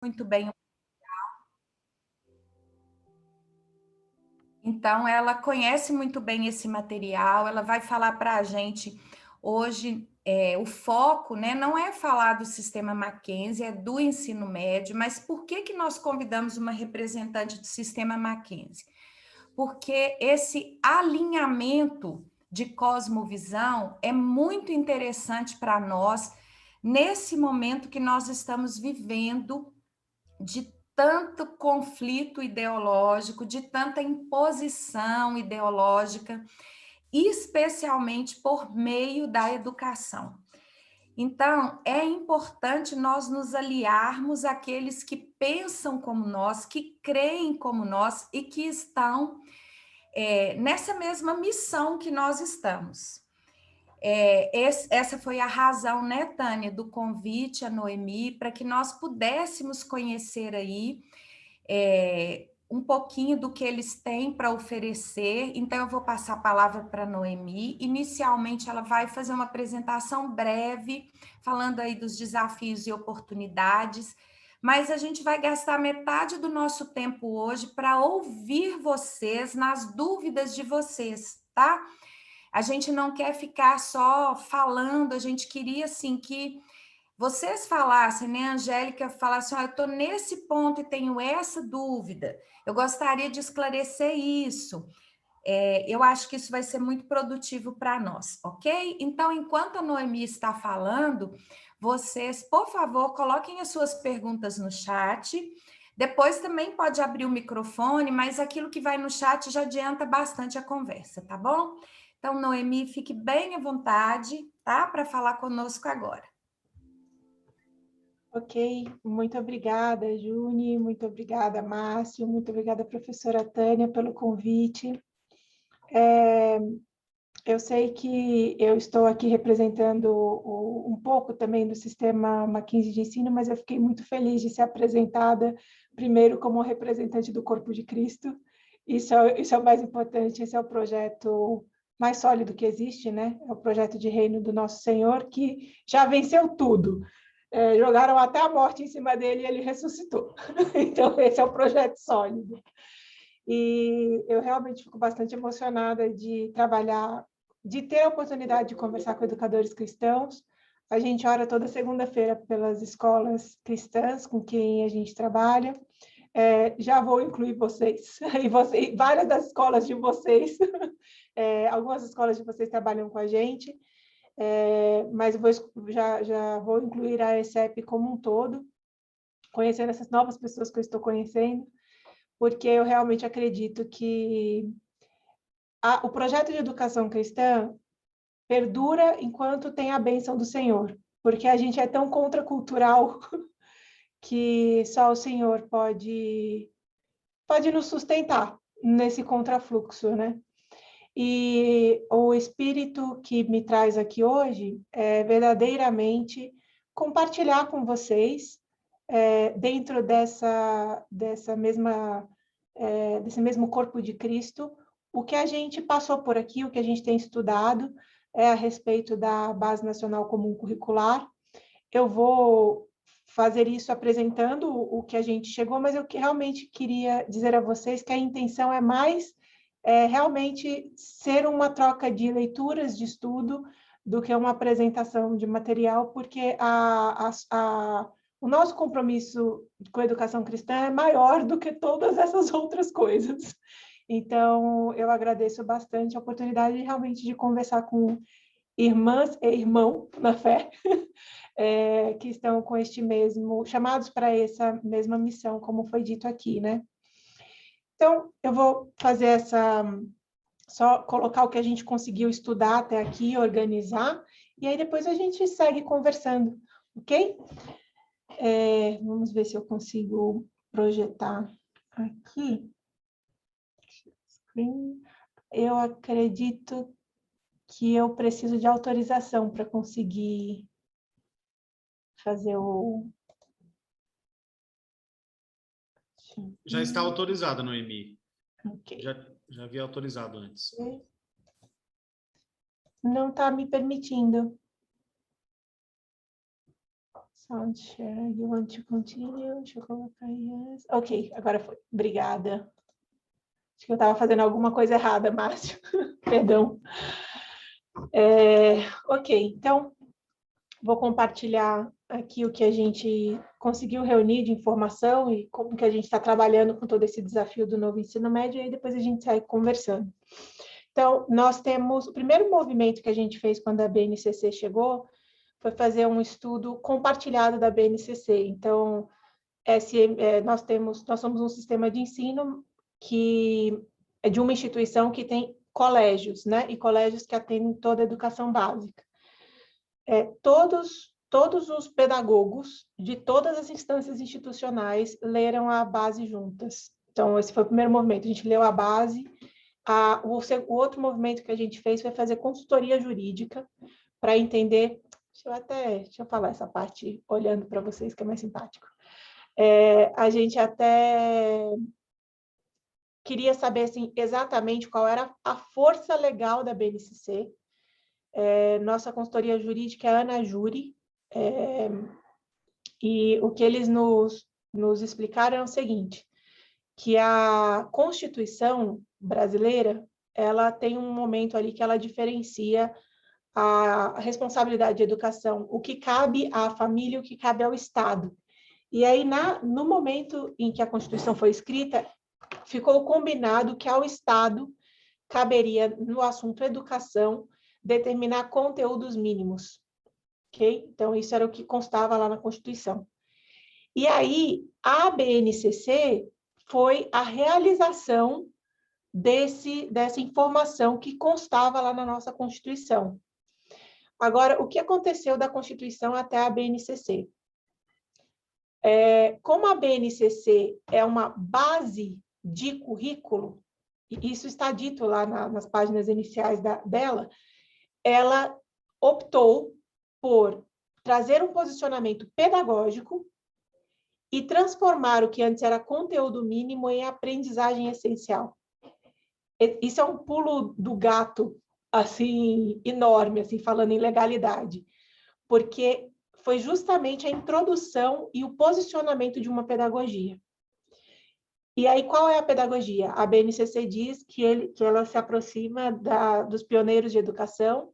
muito bem. Então, ela conhece muito bem esse material, ela vai falar para a gente hoje. O foco, né, não é falar do sistema Mackenzie, é do ensino médio, mas por que que nós convidamos uma representante do sistema Mackenzie? Porque esse alinhamento de cosmovisão é muito interessante para nós nesse momento que nós estamos vivendo de tanto conflito ideológico, de tanta imposição ideológica, especialmente por meio da educação. Então, é importante nós nos aliarmos àqueles que pensam como nós, que creem como nós e que estão nessa mesma missão que nós estamos. Essa foi a razão, né, Tânia, do convite a Noemi, para que nós pudéssemos conhecer aí um pouquinho do que eles têm para oferecer. Então, eu vou passar a palavra para a Noemi. Inicialmente, ela vai fazer uma apresentação breve, falando aí dos desafios e oportunidades, mas a gente vai gastar metade do nosso tempo hoje para ouvir vocês nas dúvidas de vocês, tá? A gente não quer ficar só falando, a gente queria, assim, que vocês falassem, né, Angélica, falasse, eu estou nesse ponto e tenho essa dúvida, eu gostaria de esclarecer isso. Eu acho que isso vai ser muito produtivo para nós, ok? Então, enquanto a Noemi está falando, vocês, por favor, coloquem as suas perguntas no chat. Depois também pode abrir o microfone, mas aquilo que vai no chat já adianta bastante a conversa, tá bom? Então, Noemi, fique bem à vontade, tá? Para falar conosco agora. Ok, muito obrigada, Juni, muito obrigada, Márcio, muito obrigada, professora Tânia, pelo convite. Eu sei que eu estou aqui representando um pouco também do sistema Mackenzie de ensino, mas eu fiquei muito feliz de ser apresentada primeiro como representante do Corpo de Cristo. Isso é o mais importante, esse é o projeto mais sólido que existe, né? É o projeto de reino do nosso Senhor, que já venceu tudo. Jogaram até a morte em cima dele e ele ressuscitou. Então, esse é o projeto sólido. E eu realmente fico bastante emocionada de trabalhar, de ter a oportunidade de conversar com educadores cristãos. A gente ora toda segunda-feira pelas escolas cristãs com quem a gente trabalha. Já vou incluir vocês, e várias das escolas de vocês, algumas escolas de vocês trabalham com a gente, mas já vou incluir a ESEP como um todo, conhecendo essas novas pessoas que eu estou conhecendo, porque eu realmente acredito que o projeto de educação cristã perdura enquanto tem a bênção do Senhor, porque a gente é tão contracultural que só o Senhor pode nos sustentar nesse contrafluxo, né? E o espírito que me traz aqui hoje é verdadeiramente compartilhar com vocês, dentro desse mesmo corpo de Cristo, o que a gente passou por aqui, o que a gente tem estudado a respeito da Base Nacional Comum Curricular. Eu vou fazer isso apresentando o que a gente chegou, mas eu realmente queria dizer a vocês que a intenção é mais realmente ser uma troca de leituras de estudo do que uma apresentação de material, porque o nosso compromisso com a educação cristã é maior do que todas essas outras coisas. Então, eu agradeço bastante a oportunidade realmente de conversar com irmãs e irmãos na fé, que estão com chamados para essa mesma missão, como foi dito aqui, né? Então, eu vou fazer só colocar o que a gente conseguiu estudar até aqui, organizar, e aí depois a gente segue conversando, ok? Vamos ver se eu consigo projetar aqui. Eu acredito que eu preciso de autorização para conseguir fazer o... Já está autorizada, Noemi. Ok. Já havia autorizado antes. Não está me permitindo. Sound share. You want to continue? Deixa eu colocar yes. Ok, agora foi. Obrigada. Acho que eu estava fazendo alguma coisa errada, Márcio. Perdão. Ok, então, vou compartilhar aqui o que a gente conseguiu reunir de informação e como que a gente está trabalhando com todo esse desafio do novo ensino médio, e aí depois a gente sai conversando. Então, nós temos... O primeiro movimento que a gente fez quando a BNCC chegou foi fazer um estudo compartilhado da BNCC. Então, nós somos um sistema de ensino que é de uma instituição que tem colégios, né? E colégios que atendem toda a educação básica. Todos os pedagogos de todas as instâncias institucionais leram a base juntas. Então, esse foi o primeiro movimento. A gente leu a base. O outro movimento que a gente fez foi fazer consultoria jurídica para entender... Deixa eu falar essa parte olhando para vocês, que é mais simpático. A gente até queria saber assim, exatamente qual era a força legal da BNCC. Nossa consultoria jurídica é a ANAJURI, e o que eles nos explicaram é o seguinte, que a Constituição brasileira, ela tem um momento ali que ela diferencia a responsabilidade de educação, o que cabe à família e o que cabe ao Estado. E aí, no momento em que a Constituição foi escrita, ficou combinado que ao Estado caberia, no assunto educação, determinar conteúdos mínimos. Ok? Então, isso era o que constava lá na Constituição. E aí, a BNCC foi a realização dessa informação que constava lá na nossa Constituição. Agora, o que aconteceu da Constituição até a BNCC? Como a BNCC é uma base de currículo, e isso está dito lá nas páginas iniciais dela, ela optou por trazer um posicionamento pedagógico e transformar o que antes era conteúdo mínimo em aprendizagem essencial. Isso é um pulo do gato, assim, enorme, assim, falando em legalidade, porque foi justamente a introdução e o posicionamento de uma pedagogia. E aí, qual é a pedagogia? A BNCC diz que ela se aproxima dos pioneiros de educação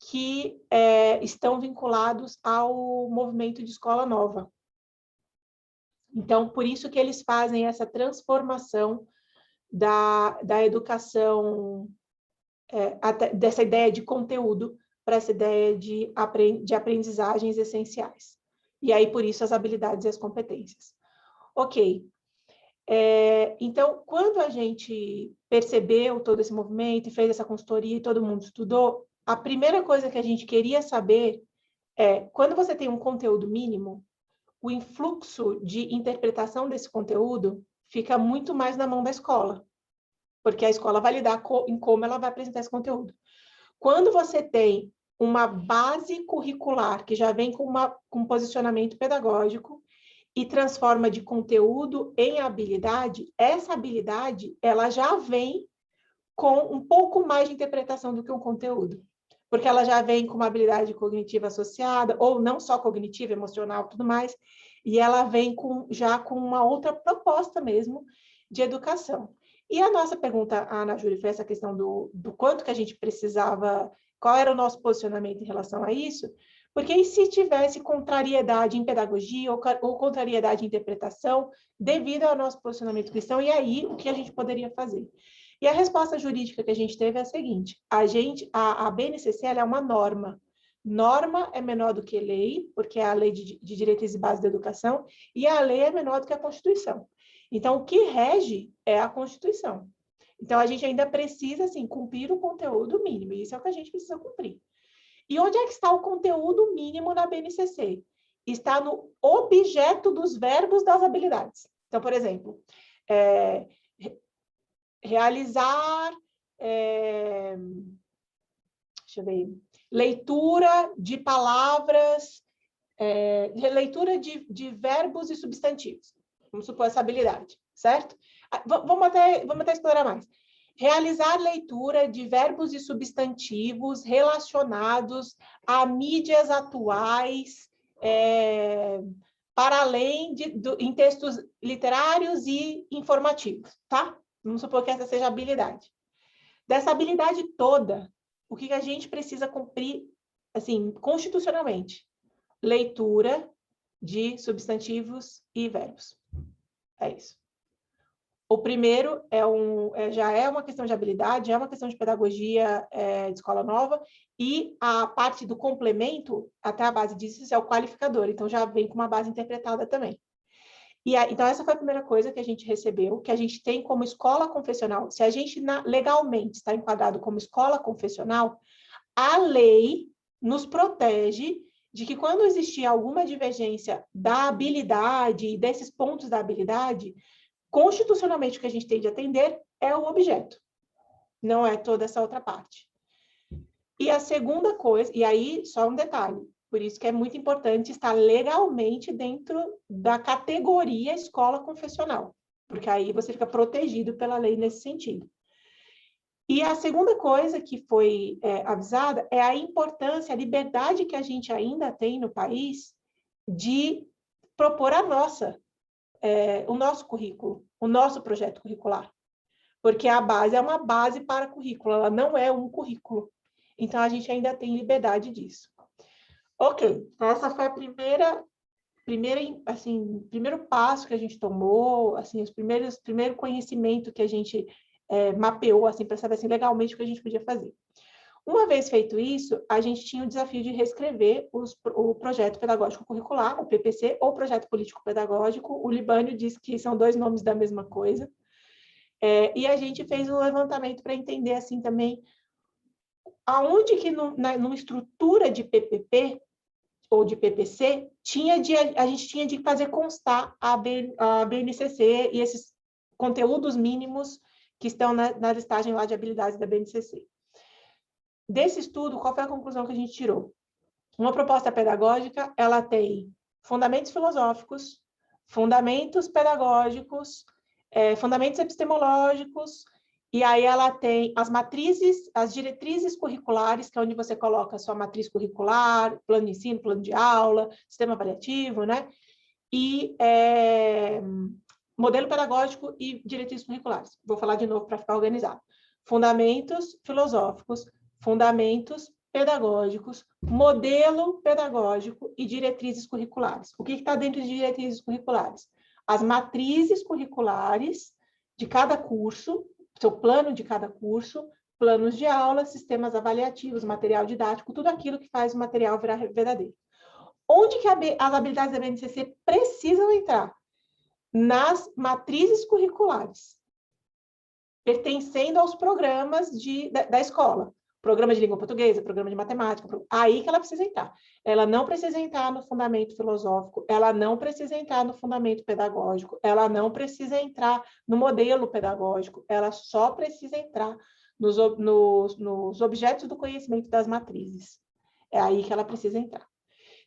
que estão vinculados ao movimento de escola nova. Então, por isso que eles fazem essa transformação da educação, dessa ideia de conteúdo para essa ideia de aprendizagens essenciais. E aí, por isso, as habilidades e as competências. Ok. Então, quando a gente percebeu todo esse movimento e fez essa consultoria e todo mundo estudou, a primeira coisa que a gente queria saber quando você tem um conteúdo mínimo, o influxo de interpretação desse conteúdo fica muito mais na mão da escola, porque a escola vai lidar em como ela vai apresentar esse conteúdo. Quando você tem uma base curricular que já vem com um posicionamento pedagógico e transforma de conteúdo em habilidade, essa habilidade ela já vem com um pouco mais de interpretação do que um conteúdo, porque ela já vem com uma habilidade cognitiva associada, ou não só cognitiva, emocional, tudo mais, e ela vem já com uma outra proposta mesmo de educação. E a nossa pergunta, Ana Júlia, foi essa questão do quanto que a gente precisava, qual era o nosso posicionamento em relação a isso, porque e se tivesse contrariedade em pedagogia ou contrariedade em interpretação devido ao nosso posicionamento cristão, e aí o que a gente poderia fazer? E a resposta jurídica que a gente teve é a seguinte: a BNCC ela é uma norma. Norma é menor do que lei, porque é a lei de diretrizes e bases da educação, e a lei é menor do que a Constituição. Então, o que rege é a Constituição. Então, a gente ainda precisa, assim, cumprir o conteúdo mínimo, e isso é o que a gente precisa cumprir. E onde é que está o conteúdo mínimo na BNCC? Está no objeto dos verbos das habilidades. Então, por exemplo, realizar, deixa eu ver, leitura de palavras, leitura de verbos e substantivos. Vamos supor essa habilidade, certo? Vamos até explorar mais. Realizar leitura de verbos e substantivos relacionados a mídias atuais para além em textos literários e informativos, tá? Vamos supor que essa seja a habilidade. Dessa habilidade toda, o que a gente precisa cumprir, assim, constitucionalmente? Leitura de substantivos e verbos. É isso. O primeiro já é uma questão de habilidade, é uma questão de pedagogia de escola nova, e a parte do complemento, até a base disso, é o qualificador, então já vem com uma base interpretada também. Então, essa foi a primeira coisa que a gente recebeu, que a gente tem como escola confessional. Se a gente legalmente está enquadrado como escola confessional, a lei nos protege de que quando existir alguma divergência da habilidade e desses pontos da habilidade, constitucionalmente o que a gente tem de atender é o objeto, não é toda essa outra parte. E a segunda coisa, e aí só um detalhe, por isso que é muito importante estar legalmente dentro da categoria escola confessional, porque aí você fica protegido pela lei nesse sentido. E a segunda coisa que foi avisada é a importância, a liberdade que a gente ainda tem no país de propor o nosso currículo, o nosso projeto curricular. Porque a base é uma base para currículo, ela não é um currículo. Então, a gente ainda tem liberdade disso. Ok, essa foi a primeiro passo que a gente tomou, assim, primeiro conhecimento que a gente mapeou, assim, para saber assim, legalmente o que a gente podia fazer. Uma vez feito isso, a gente tinha o desafio de reescrever o projeto pedagógico curricular, o PPC, ou projeto político pedagógico. O Libânio diz que são dois nomes da mesma coisa. E a gente fez um levantamento para entender, assim, também, aonde que numa estrutura de PPP ou de PPC, a gente tinha de fazer constar a BNCC e esses conteúdos mínimos que estão na listagem lá de habilidades da BNCC. Desse estudo, qual foi a conclusão que a gente tirou? Uma proposta pedagógica, ela tem fundamentos filosóficos, fundamentos pedagógicos, fundamentos epistemológicos, e aí ela tem as matrizes, as diretrizes curriculares, que é onde você coloca a sua matriz curricular, plano de ensino, plano de aula, sistema avaliativo, né? E modelo pedagógico e diretrizes curriculares. Vou falar de novo para ficar organizado. Fundamentos filosóficos, fundamentos pedagógicos, modelo pedagógico e diretrizes curriculares. O que está dentro de diretrizes curriculares? As matrizes curriculares de cada curso, seu plano de cada curso, planos de aula, sistemas avaliativos, material didático, tudo aquilo que faz o material virar verdadeiro. Onde que as habilidades da BNCC precisam entrar? Nas matrizes curriculares, pertencendo aos programas da escola. Programa de língua portuguesa, programa de matemática, aí que ela precisa entrar. Ela não precisa entrar no fundamento filosófico, ela não precisa entrar no fundamento pedagógico, ela não precisa entrar no modelo pedagógico, ela só precisa entrar nos objetos do conhecimento das matrizes. É aí que ela precisa entrar.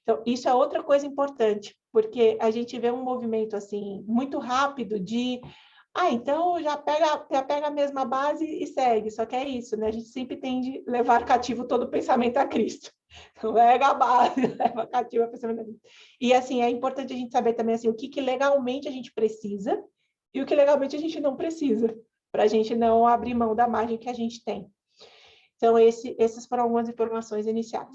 Então, isso é outra coisa importante, porque a gente vê um movimento, assim, muito rápido de então já pega a mesma base e segue, só que é isso, né? A gente sempre tende a levar cativo todo o pensamento a Cristo. Então, pega a base, leva cativo o pensamento a Cristo. E, assim, é importante a gente saber também, assim, o que legalmente a gente precisa e o que legalmente a gente não precisa, para a gente não abrir mão da margem que a gente tem. Então, essas foram algumas informações iniciais.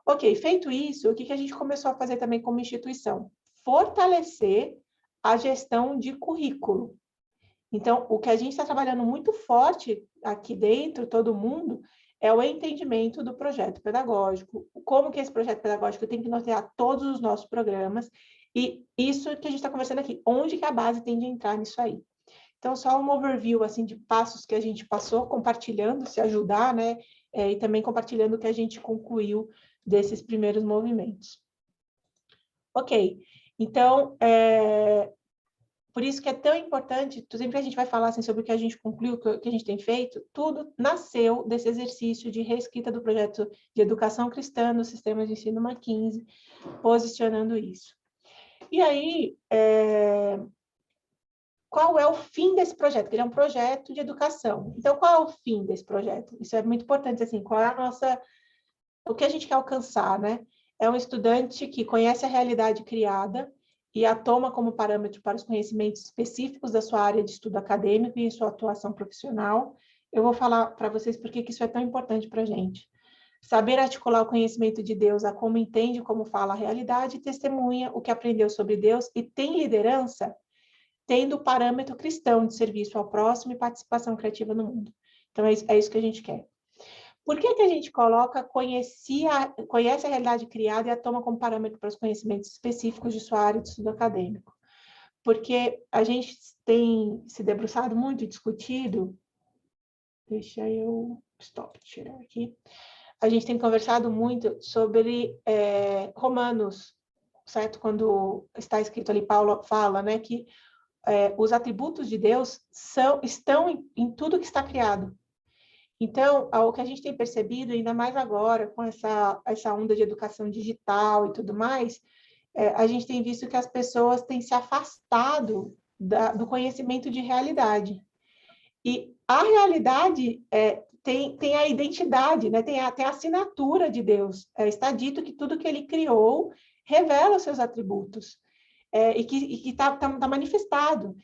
Ok, feito isso, o que a gente começou a fazer também como instituição? Fortalecer a gestão de currículo. Então, o que a gente está trabalhando muito forte aqui dentro, todo mundo, é o entendimento do projeto pedagógico, como que esse projeto pedagógico tem que nortear todos os nossos programas, e isso que a gente está conversando aqui, onde que a base tem de entrar nisso aí. Então, só um overview, assim, de passos que a gente passou, compartilhando, se ajudar, né, e também compartilhando o que a gente concluiu desses primeiros movimentos. Ok, então, por isso que é tão importante, sempre a gente vai falar assim, sobre o que a gente concluiu, o que a gente tem feito, tudo nasceu desse exercício de reescrita do projeto de educação cristã no sistema de ensino Mackenzie, posicionando isso. E aí, qual é o fim desse projeto? Ele é um projeto de educação. Então, qual é o fim desse projeto? Isso é muito importante, assim, qual é o que a gente quer alcançar, né? É um estudante que conhece a realidade criada e a toma como parâmetro para os conhecimentos específicos da sua área de estudo acadêmico e em sua atuação profissional. Eu vou falar para vocês por que isso é tão importante para a gente. Saber articular o conhecimento de Deus a como entende, como fala a realidade, testemunha o que aprendeu sobre Deus e tem liderança, tendo o parâmetro cristão de serviço ao próximo e participação criativa no mundo. Então, é isso que a gente quer. Por que a gente coloca conhece a realidade criada e a toma como parâmetro para os conhecimentos específicos de sua área de estudo acadêmico? Porque a gente tem se debruçado muito e discutido, deixa eu tirar aqui, a gente tem conversado muito sobre Romanos, certo? Quando está escrito ali, Paulo fala, né, que os atributos de Deus estão em tudo que está criado. Então, o que a gente tem percebido, ainda mais agora, com essa onda de educação digital e tudo mais, a gente tem visto que as pessoas têm se afastado do conhecimento de realidade. E a realidade tem a identidade, né? Tem a assinatura de Deus. Está dito que tudo que ele criou revela os seus atributos e que está manifestado.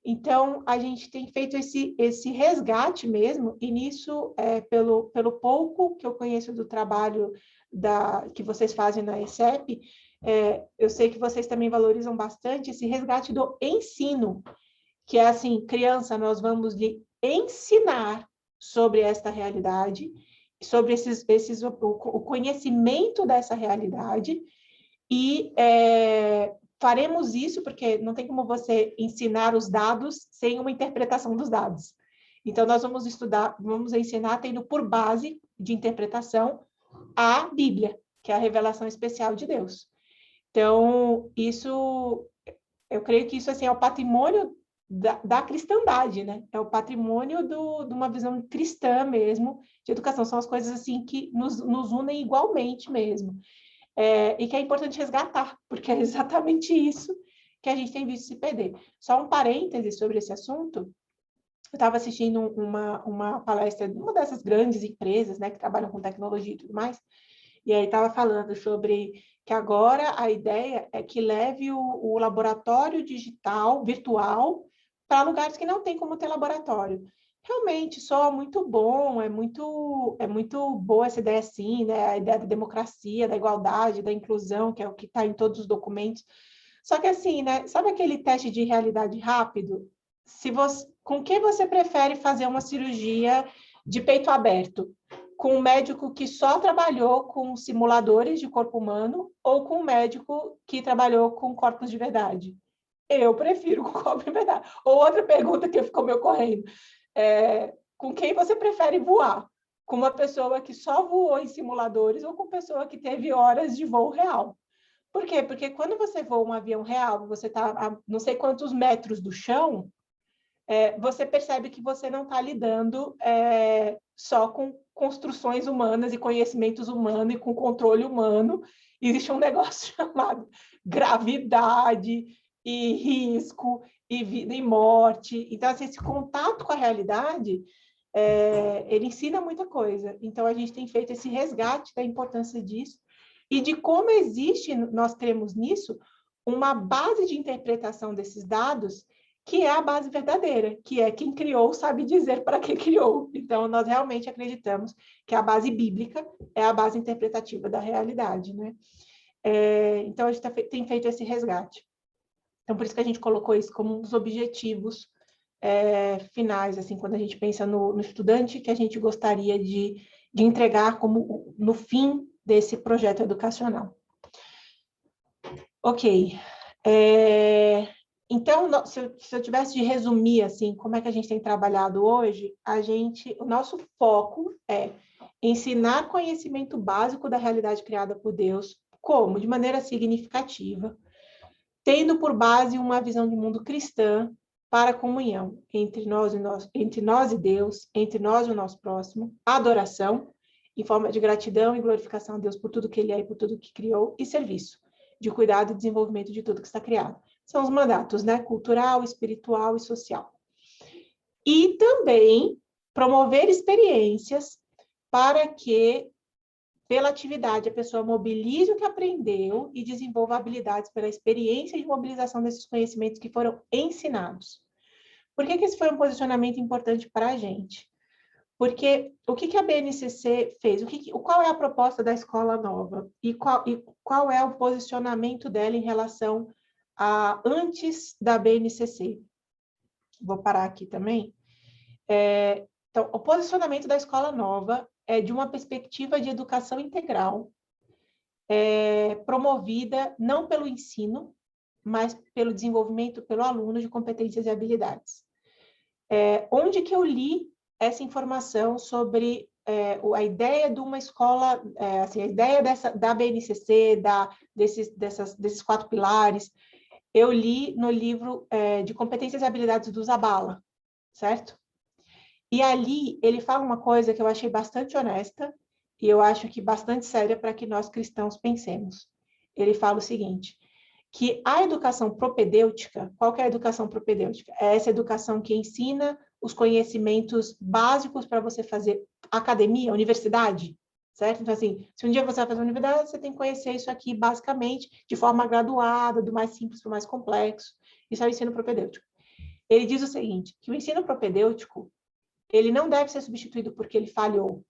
Então, a gente tem feito esse resgate mesmo, e nisso, pelo pouco que eu conheço do trabalho que vocês fazem na ESEP, eu sei que vocês também valorizam bastante esse resgate do ensino, que é assim, criança, nós vamos lhe ensinar sobre esta realidade, sobre o conhecimento dessa realidade, e faremos isso porque não tem como você ensinar os dados sem uma interpretação dos dados. Então, nós vamos ensinar tendo por base de interpretação a Bíblia, que é a revelação especial de Deus. Então, eu creio que isso assim, é o patrimônio da cristandade, né? É o patrimônio de uma visão cristã mesmo, de educação. São as coisas assim que nos unem igualmente mesmo. E que é importante resgatar, porque é exatamente isso que a gente tem visto se perder. Só um parêntese sobre esse assunto. Eu estava assistindo uma palestra de uma dessas grandes empresas, né, que trabalham com tecnologia e tudo mais, e aí estava falando sobre que agora a ideia é que leve o laboratório digital, virtual, para lugares que não tem como ter laboratório. Realmente, soa muito bom, é muito boa essa ideia, sim, né? A ideia da democracia, da igualdade, da inclusão, que é o que está em todos os documentos. Só que assim, né? Sabe aquele teste de realidade rápido? Com quem você prefere fazer uma cirurgia de peito aberto? Com um médico que só trabalhou com simuladores de corpo humano ou com um médico que trabalhou com corpos de verdade? Eu prefiro com corpo de verdade. Ou outra pergunta que ficou me ocorrendo. Com quem você prefere voar? Com uma pessoa que só voou em simuladores ou com pessoa que teve horas de voo real? Por quê? Porque quando você voa um avião real, você está a não sei quantos metros do chão, você percebe que você não está lidando só com construções humanas e conhecimentos humanos e com controle humano. Existe um negócio chamado gravidade e risco e vida e morte. Então, assim, esse contato com a realidade, ele ensina muita coisa. Então, a gente tem feito esse resgate da importância disso e de como existe, nós cremos nisso, uma base de interpretação desses dados que é a base verdadeira, que é quem criou sabe dizer para que criou. Então, nós realmente acreditamos que a base bíblica é a base interpretativa da realidade, né? Então, a gente tem feito esse resgate. Então, por isso que a gente colocou isso como um dos objetivos finais, assim, quando a gente pensa no estudante que a gente gostaria de entregar como no fim desse projeto educacional. Ok. Então, se eu tivesse de resumir, assim, como é que a gente tem trabalhado hoje, o nosso foco é ensinar conhecimento básico da realidade criada por Deus, como? De maneira significativa, tendo por base uma visão de mundo cristã para a comunhão entre nós e Deus, entre nós e o nosso próximo, adoração, em forma de gratidão e glorificação a Deus por tudo que Ele é e por tudo que criou, e serviço, de cuidado e desenvolvimento de tudo que está criado. São os mandatos, né? Cultural, espiritual e social. E também promover experiências para que pela atividade, a pessoa mobilize o que aprendeu e desenvolva habilidades pela experiência de mobilização desses conhecimentos que foram ensinados. Por que esse foi um posicionamento importante para a gente? Porque o que a BNCC fez? Qual é a proposta da escola nova? E qual é o posicionamento dela em relação a antes da BNCC? Vou parar aqui também. Então, o posicionamento da escola nova é de uma perspectiva de educação integral, promovida não pelo ensino, mas pelo desenvolvimento pelo aluno de competências e habilidades. Onde que eu li essa informação sobre a ideia de uma escola, assim, a ideia da BNCC, desses 4 pilares, eu li no livro de Competências e Habilidades do Zabala, certo? E ali ele fala uma coisa que eu achei bastante honesta e eu acho que bastante séria para que nós cristãos pensemos. Ele fala o seguinte, que a educação propedêutica, qual que é a educação propedêutica? É essa educação que ensina os conhecimentos básicos para você fazer academia, universidade, certo? Então, assim, se um dia você vai fazer universidade, você tem que conhecer isso aqui basicamente de forma graduada, do mais simples para o mais complexo. Isso é o ensino propedêutico. Ele diz o seguinte, que o ensino propedêutico, ele não deve ser substituído porque ele falhou.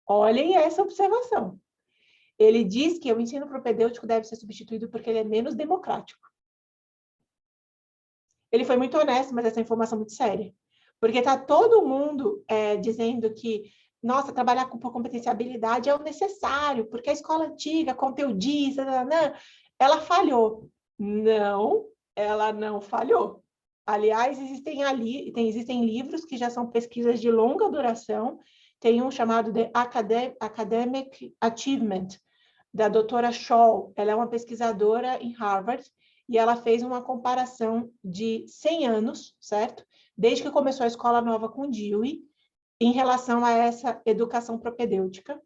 Olhem essa observação. Ele diz que o ensino propedêutico deve ser substituído porque ele é menos democrático. Ele foi muito honesto, mas essa informação é muito séria. Porque está todo mundo dizendo que, nossa, trabalhar por competência e habilidade é o necessário, porque a escola antiga, conteudista, ela falhou. Não, ela não falhou. Aliás, existem livros que já são pesquisas de longa duração. Tem um chamado de Academic Achievement, da doutora Scholl. Ela é uma pesquisadora em Harvard e ela fez uma comparação de 100 anos, certo? Desde que começou a escola nova com Dewey, em relação a essa educação propedêutica.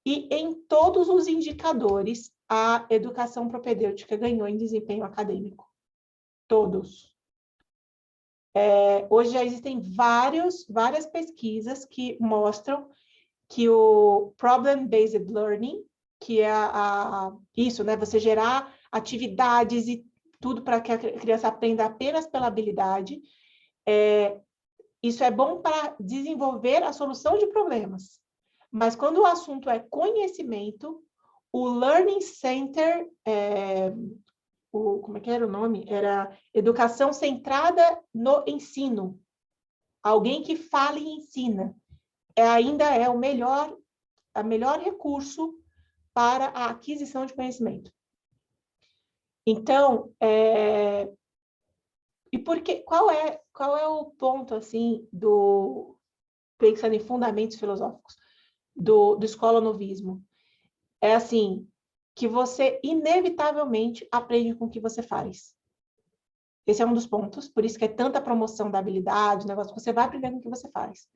E em todos os indicadores, a educação propedêutica ganhou em desempenho acadêmico. Todos. Hoje já existem várias pesquisas que mostram que o Problem-Based Learning, que é isso, né? Você gerar atividades e tudo para que a criança aprenda apenas pela habilidade, isso é bom para desenvolver a solução de problemas. Mas quando o assunto é conhecimento, o Learning Center, como é que era o nome? Era Educação Centrada no Ensino. Alguém que fala e ensina. Ainda é o melhor recurso para a aquisição de conhecimento. Então, e qual é o ponto, assim, pensando em fundamentos filosóficos, do escolanovismo? É assim, que você inevitavelmente aprende com o que você faz. Esse é um dos pontos, por isso que é tanta promoção da habilidade, negócio, você vai aprender com o que você faz.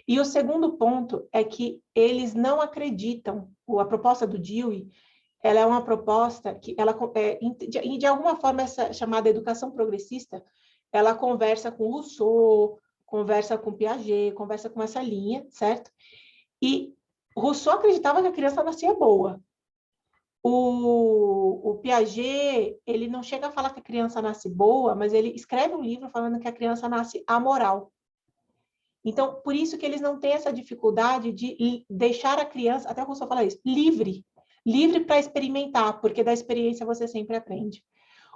E o segundo ponto é que eles não acreditam, a proposta do Dewey, ela é uma proposta que, de alguma forma, essa chamada educação progressista, ela conversa com Rousseau, conversa com Piaget, conversa com essa linha, certo? E Rousseau acreditava que a criança nascia boa. O Piaget, ele não chega a falar que a criança nasce boa, mas ele escreve um livro falando que a criança nasce amoral. Então, por isso que eles não têm essa dificuldade de deixar a criança, até o Rousseau fala isso, livre para experimentar, porque da experiência você sempre aprende.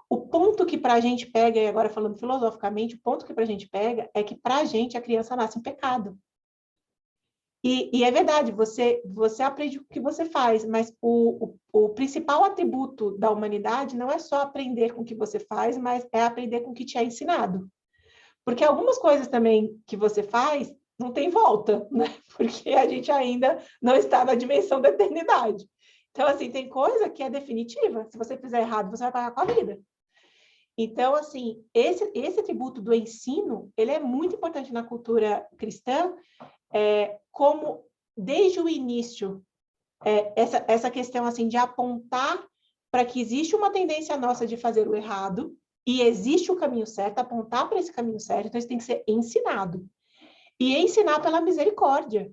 O ponto que para a gente pega, e agora falando filosoficamente, o ponto que para a gente pega é que para a gente a criança nasce em pecado. E é verdade, você aprende o que você faz, mas o principal atributo da humanidade não é só aprender com o que você faz, mas é aprender com o que te é ensinado. Porque algumas coisas também que você faz não tem volta, né? Porque a gente ainda não está na dimensão da eternidade. Então, assim, tem coisa que é definitiva. Se você fizer errado, você vai pagar com a vida. Então, assim, esse atributo do ensino, ele é muito importante na cultura cristã, como desde o início, essa questão assim de apontar para que existe uma tendência nossa de fazer o errado e existe o caminho certo, apontar para esse caminho certo, então isso tem que ser ensinado. E ensinar pela misericórdia.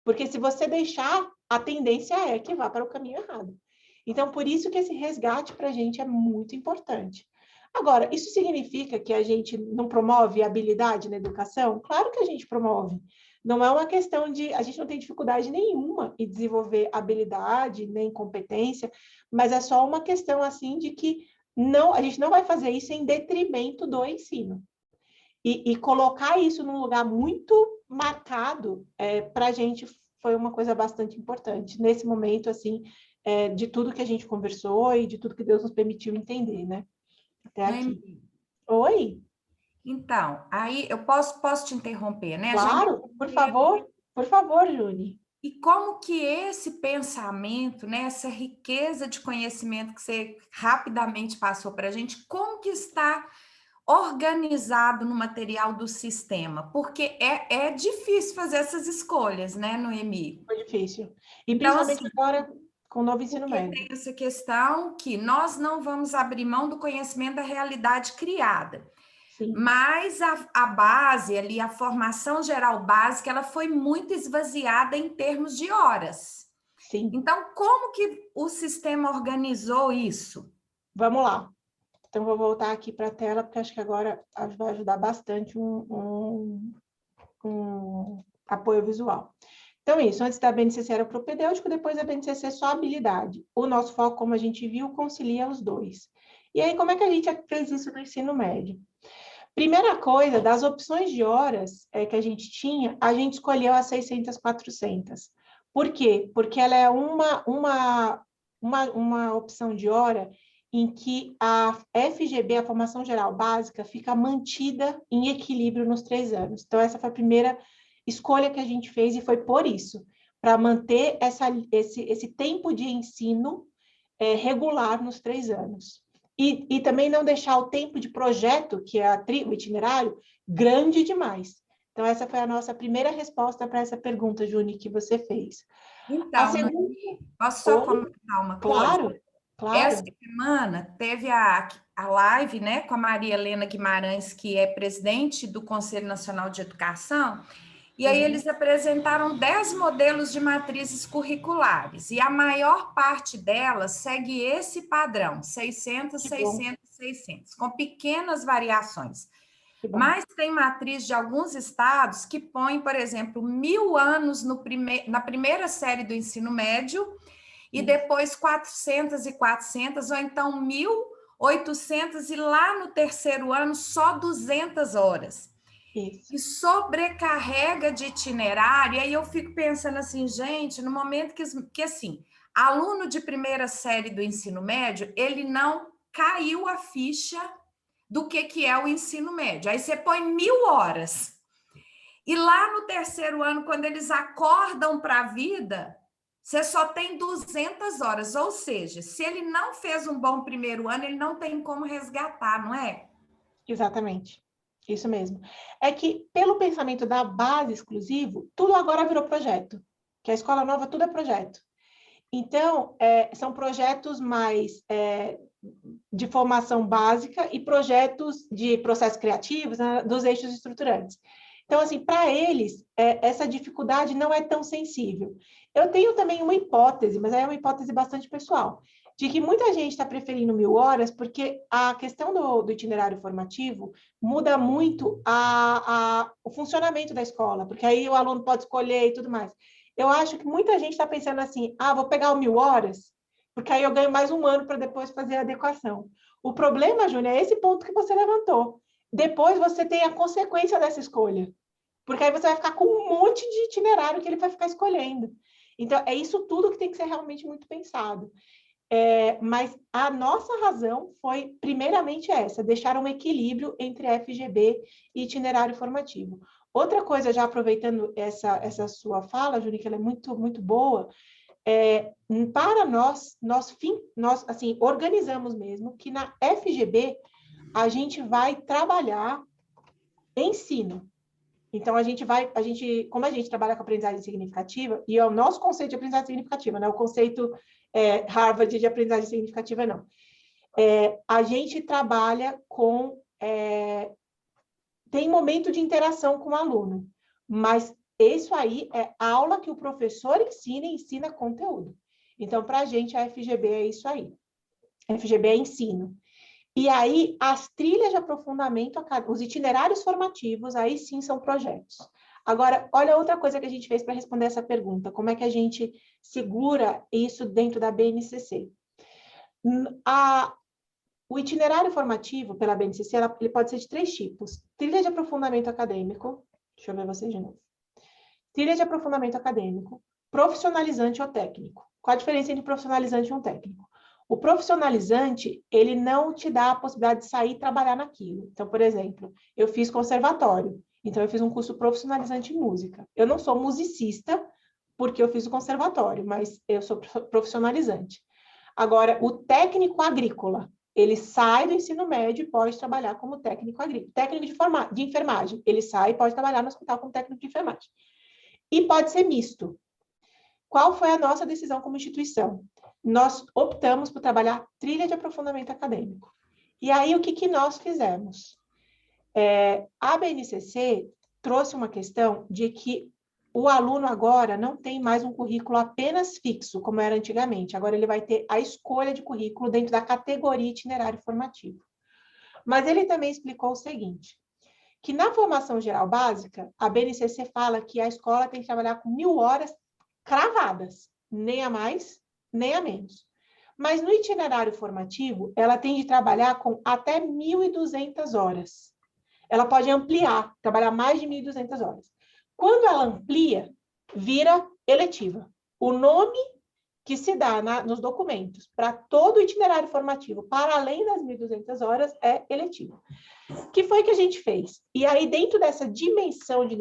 Porque se você deixar a tendência é que vá para o caminho errado. Então, por isso que esse resgate para a gente é muito importante. Agora, isso significa que a gente não promove habilidade na educação? Claro que a gente promove. Não é uma questão de... A gente não tem dificuldade nenhuma em desenvolver habilidade, nem competência, mas é só uma questão, assim, de que não, a gente não vai fazer isso em detrimento do ensino. E colocar isso num lugar muito marcado, para a gente foi uma coisa bastante importante. Nesse momento, assim, de tudo que a gente conversou e de tudo que Deus nos permitiu entender, né? Até aqui. Oi? Então, aí eu posso te interromper, né? Já Claro, por favor, Juni. e como que esse pensamento, né, essa riqueza de conhecimento que você rapidamente passou para a gente, como que está organizado no material do sistema? Porque é difícil fazer essas escolhas, né, Noemi? Foi difícil. E Então, assim, principalmente agora com o novo ensino porque médio. tem essa questão que nós não vamos abrir mão do conhecimento da realidade criada. Sim, Mas a base ali, a formação geral básica, ela foi muito esvaziada em termos de horas. sim. Então, como que o sistema organizou isso? Vamos lá. Então, vou voltar aqui para a tela, porque acho que agora vai ajudar bastante um apoio visual. Então, isso, antes da BNCC era propedêutico, depois da BNCC só habilidade. O nosso foco, como a gente viu, concilia os dois. E aí, como é que a gente fez isso no ensino médio? Primeira coisa, das opções de horas que a gente tinha, a gente escolheu as 600, 400. Por quê? Porque ela é uma opção de hora em que a FGB, a Formação Geral Básica, fica mantida em equilíbrio nos 3 anos. Então, essa foi a primeira escolha que a gente fez e foi por isso, para manter esse tempo de ensino regular nos 3 anos. E também não deixar o tempo de projeto, que é o itinerário, grande demais. Então, essa foi a nossa primeira resposta para essa pergunta, Juni, que você fez. A Então, segunda... posso só comentar uma coisa? Claro, Essa claro. semana teve a live, né, com a Maria Helena Guimarães, que é presidente do Conselho Nacional de Educação, e aí eles apresentaram 10 modelos de matrizes curriculares, e a maior parte delas segue esse padrão, 600, Que bom, 600, 600, com pequenas variações. que bom. Mas tem matriz de alguns estados que põem, por exemplo, 1.000 anos na primeira série do ensino médio, e depois 400 e 400, ou então 1.800, e lá no terceiro ano só 200 horas. Isso. E sobrecarrega de itinerário, e aí eu fico pensando assim, gente, no momento que assim, aluno de primeira série do ensino médio, ele não caiu a ficha do que é o ensino médio. Aí você põe 1.000 horas. E lá no terceiro ano, quando eles acordam para a vida, você só tem 200 horas. Ou seja, se ele não fez um bom primeiro ano, ele não tem como resgatar, não é? Exatamente. Isso mesmo. É que, pelo pensamento da base exclusivo, tudo agora virou projeto. Que a escola nova, tudo é projeto. Então, são projetos mais de formação básica e projetos de processos criativos, né, dos eixos estruturantes. Então, assim, para eles, essa dificuldade não é tão sensível. Eu tenho também uma hipótese, mas é uma hipótese bastante pessoal, de que muita gente está preferindo 1.000 horas porque a questão do itinerário formativo muda muito o funcionamento da escola, porque aí o aluno pode escolher e tudo mais. Eu acho que muita gente está pensando assim, vou pegar o 1.000 horas, porque aí eu ganho mais um ano para depois fazer a adequação. O problema, Júnior, é esse ponto que você levantou. Depois você tem a consequência dessa escolha, porque aí você vai ficar com um monte de itinerário que ele vai ficar escolhendo. Então, é isso tudo que tem que ser realmente muito pensado. Mas a nossa razão foi, primeiramente, essa, deixar um equilíbrio entre FGB e itinerário formativo. Outra coisa, já aproveitando essa sua fala, Júlia, que ela é muito, muito boa, para nós assim, organizamos mesmo que na FGB a gente vai trabalhar ensino. Então, como a gente trabalha com aprendizagem significativa, e é o nosso conceito de aprendizagem significativa, não é o conceito Harvard de aprendizagem significativa, não. A gente trabalha com... tem momento de interação com o aluno, mas Isso aí é aula que o professor ensina e ensina conteúdo. Então, para a gente, a FGB é isso aí. A FGB é ensino. E aí, as trilhas de aprofundamento, os itinerários formativos, aí sim são projetos. Agora, olha outra coisa que a gente fez para responder essa pergunta. Como é que a gente segura isso dentro da BNCC? O itinerário formativo pela BNCC, ele pode ser de 3 tipos. Trilha de aprofundamento acadêmico. Deixa eu ver vocês de novo. Trilha de aprofundamento acadêmico, profissionalizante ou técnico. Qual a diferença entre profissionalizante e um técnico? O profissionalizante, ele não te dá a possibilidade de sair e trabalhar naquilo. Então, por exemplo, eu fiz conservatório, então eu fiz um curso profissionalizante em música. Eu não sou musicista, porque eu fiz o conservatório, mas eu sou profissionalizante. Agora, o técnico agrícola, ele sai do ensino médio e pode trabalhar como técnico agrícola. Técnico de enfermagem, ele sai e pode trabalhar no hospital como técnico de enfermagem. E pode ser misto. Qual foi a nossa decisão como instituição? Nós optamos por trabalhar trilha de aprofundamento acadêmico. E aí, o que nós fizemos? A BNCC trouxe uma questão de que o aluno agora não tem mais um currículo apenas fixo, como era antigamente. Agora ele vai ter a escolha de currículo dentro da categoria itinerário formativo. Mas ele também explicou o seguinte, que na formação geral básica, a BNCC fala que a escola tem que trabalhar com 1.000 horas cravadas, nem a mais, nem a menos. Mas no itinerário formativo, ela tem de trabalhar com até 1.200 horas. Ela pode ampliar, trabalhar mais de 1.200 horas. Quando ela amplia, vira eletiva. O nome que se dá nos documentos para todo o itinerário formativo, para além das 1.200 horas, é eletivo. O que foi que a gente fez? E aí, dentro dessa dimensão de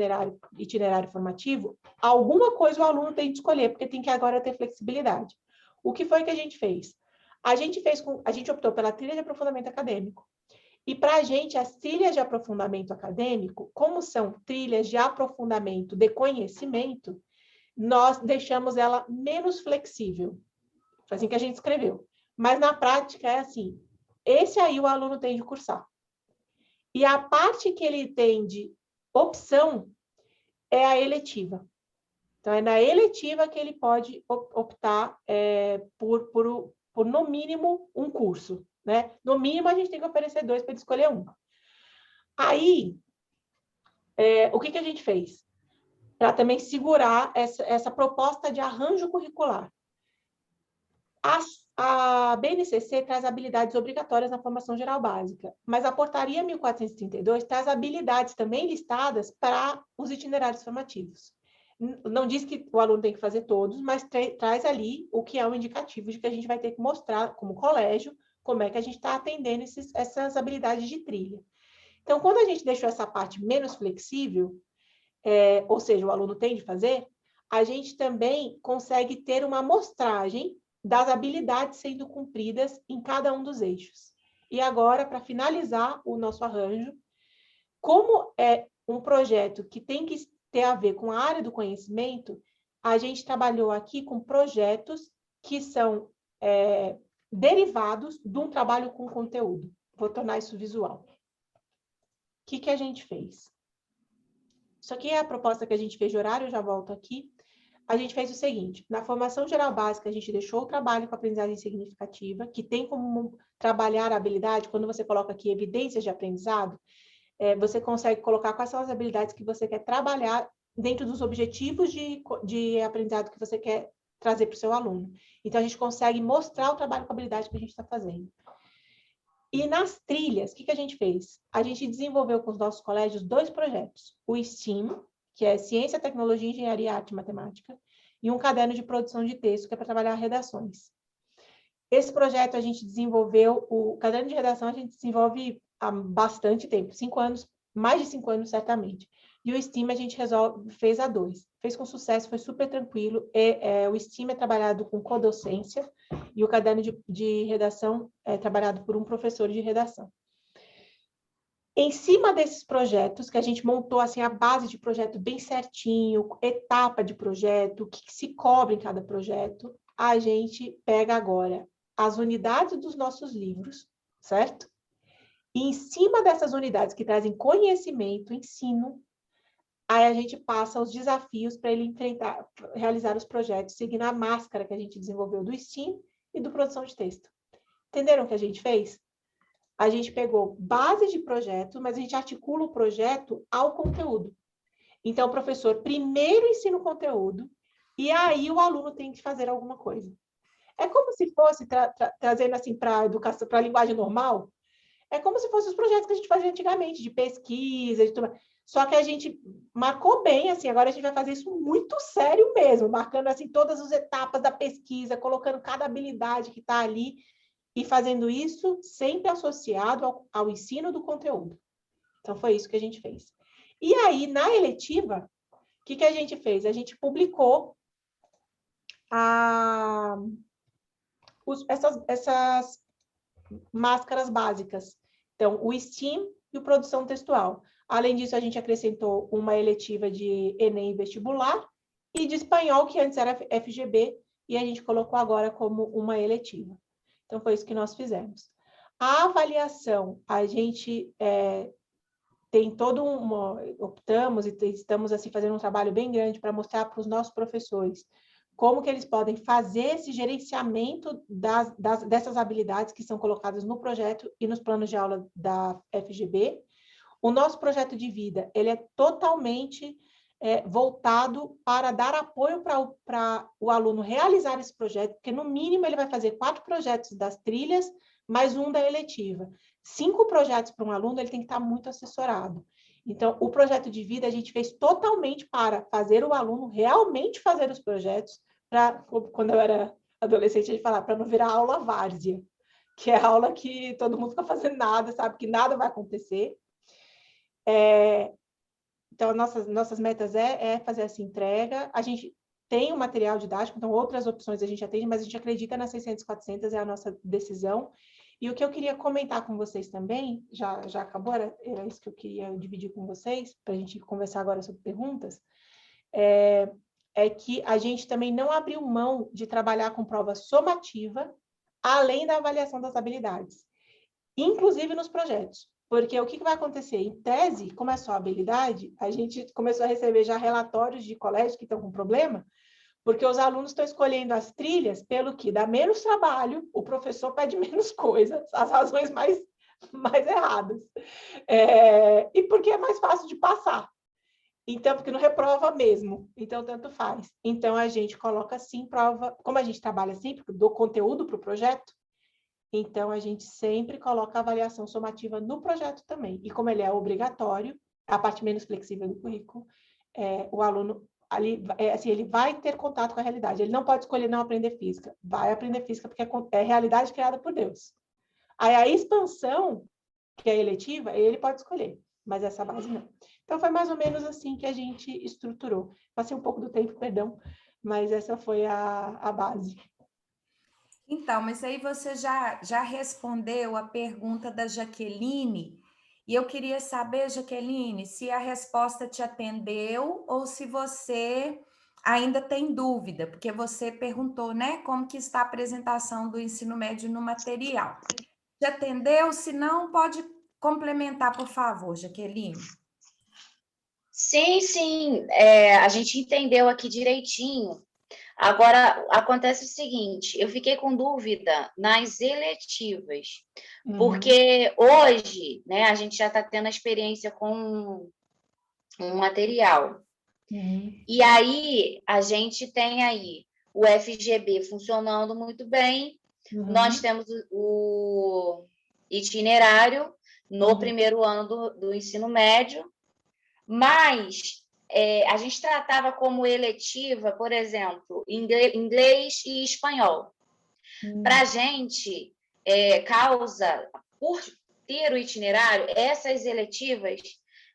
itinerário formativo, alguma coisa o aluno tem de escolher, porque tem que agora ter flexibilidade. O que foi que a gente fez? A gente optou pela trilha de aprofundamento acadêmico. E para a gente, as trilhas de aprofundamento acadêmico, como são trilhas de aprofundamento de conhecimento, nós deixamos ela menos flexível. Foi assim que a gente escreveu. Mas na prática é assim, esse aí o aluno tem de cursar. E a parte que ele tem de opção é a eletiva. Então, é na eletiva que ele pode optar por, no mínimo, um curso. Né? No mínimo, a gente tem que oferecer 2 para ele escolher um. Aí, o que a gente fez? Para também segurar essa proposta de arranjo curricular. A BNCC traz habilidades obrigatórias na formação geral básica, mas a portaria 1432 traz habilidades também listadas para os itinerários formativos. Não diz que o aluno tem que fazer todos, mas traz ali o que é um indicativo de que a gente vai ter que mostrar, como colégio, como é que a gente está atendendo essas habilidades de trilha. Então, quando a gente deixou essa parte menos flexível, ou seja, o aluno tem de fazer, a gente também consegue ter uma amostragem das habilidades sendo cumpridas em cada um dos eixos. E agora, para finalizar o nosso arranjo, como é um projeto que tem que ter a ver com a área do conhecimento, a gente trabalhou aqui com projetos que são derivados de um trabalho com conteúdo. Vou tornar isso visual. O que a gente fez? Isso aqui é a proposta que a gente fez de horário, eu já volto aqui. A gente fez o seguinte, na formação geral básica, a gente deixou o trabalho com aprendizagem significativa, que tem como trabalhar a habilidade, quando você coloca aqui evidências de aprendizado, você consegue colocar quais são as habilidades que você quer trabalhar dentro dos objetivos de aprendizado que você quer trazer para o seu aluno. Então, a gente consegue mostrar o trabalho com habilidade que a gente está fazendo. E nas trilhas, o que a gente fez? A gente desenvolveu com os nossos colégios 2 projetos. O STEAM, que é Ciência, Tecnologia, Engenharia, Arte e Matemática, e um caderno de produção de texto, que é para trabalhar redações. Esse projeto a gente desenvolveu, o caderno de redação a gente desenvolve há bastante tempo, 5 anos, mais de 5 anos certamente. E o STEAM a gente fez a 2. Fez com sucesso, foi super tranquilo. O STEAM é trabalhado com codocência e o caderno de redação é trabalhado por um professor de redação. Em cima desses projetos, que a gente montou assim, a base de projeto bem certinho, etapa de projeto, o que se cobra em cada projeto, a gente pega agora as unidades dos nossos livros, certo? E em cima dessas unidades que trazem conhecimento, ensino, Aí a gente passa os desafios para ele realizar os projetos, seguindo a máscara que a gente desenvolveu do STEAM e do produção de texto. Entenderam o que a gente fez? A gente pegou base de projeto, mas a gente articula o projeto ao conteúdo. Então, o professor primeiro ensina o conteúdo e aí o aluno tem que fazer alguma coisa. É como se fosse, trazendo assim para a educação, para a linguagem normal, é como se fossem os projetos que a gente fazia antigamente, de pesquisa, de tudo. Só que a gente marcou bem, assim, agora a gente vai fazer isso muito sério mesmo, marcando assim todas as etapas da pesquisa, colocando cada habilidade que está ali e fazendo isso sempre associado ao ensino do conteúdo. Então, foi isso que a gente fez. E aí, na eletiva, o que a gente fez? A gente publicou essas máscaras básicas. Então, o STEAM e o produção textual. Além disso, a gente acrescentou uma eletiva de Enem vestibular e de espanhol, que antes era FGB, e a gente colocou agora como uma eletiva. Então, foi isso que nós fizemos. A avaliação, a gente tem todo optamos e estamos assim fazendo um trabalho bem grande para mostrar para os nossos professores como que eles podem fazer esse gerenciamento dessas habilidades que são colocadas no projeto e nos planos de aula da FGB. O nosso projeto de vida, ele é totalmente voltado para dar apoio para o aluno realizar esse projeto, porque no mínimo ele vai fazer 4 projetos das trilhas, mais um da eletiva. 5 projetos para um aluno, ele tem que estar muito assessorado. Então, o projeto de vida a gente fez totalmente para fazer o aluno realmente fazer os projetos, quando eu era adolescente, a gente falava, para não virar aula várzea, que é a aula que todo mundo fica fazendo nada, sabe que nada vai acontecer. Então, nossas metas é fazer essa entrega. A gente tem o material didático, então outras opções a gente atende, mas a gente acredita nas 600, 400, é a nossa decisão. E o que eu queria comentar com vocês também, já acabou, era isso que eu queria dividir com vocês, para a gente conversar agora sobre perguntas, é que a gente também não abriu mão de trabalhar com prova somativa, além da avaliação das habilidades, inclusive nos projetos. Porque o que vai acontecer? Em tese, como é só habilidade, a gente começou a receber já relatórios de colégios que estão com problema, porque os alunos estão escolhendo as trilhas pelo que dá menos trabalho, o professor pede menos coisas, as razões mais erradas. E porque é mais fácil de passar. Então, porque não reprova mesmo. Então, tanto faz. Então, a gente coloca, sim, prova... Como a gente trabalha sempre do conteúdo para o projeto, então, a gente sempre coloca a avaliação somativa no projeto também. E como ele é obrigatório, a parte menos flexível do currículo, o aluno ali, assim, ele vai ter contato com a realidade. Ele não pode escolher não aprender física. Vai aprender física porque é realidade criada por Deus. Aí a expansão, que é eletiva, ele pode escolher, mas essa base não. Então, foi mais ou menos assim que a gente estruturou. Passei um pouco do tempo, perdão, mas essa foi a base. Então, mas aí você já respondeu a pergunta da Jaqueline, e eu queria saber, Jaqueline, se a resposta te atendeu ou se você ainda tem dúvida, porque você perguntou, né, como que está a apresentação do ensino médio no material. Te atendeu? Se não, pode complementar, por favor, Jaqueline. Sim, a gente entendeu aqui direitinho. Agora, acontece o seguinte, eu fiquei com dúvida nas eletivas, porque hoje, né, a gente já está tendo a experiência com um material. E aí, a gente tem aí o FGB funcionando muito bem, nós temos o itinerário no primeiro ano do ensino médio, mas a gente tratava como eletiva, por exemplo, inglês e espanhol. Para a gente, causa, por ter o itinerário, essas eletivas,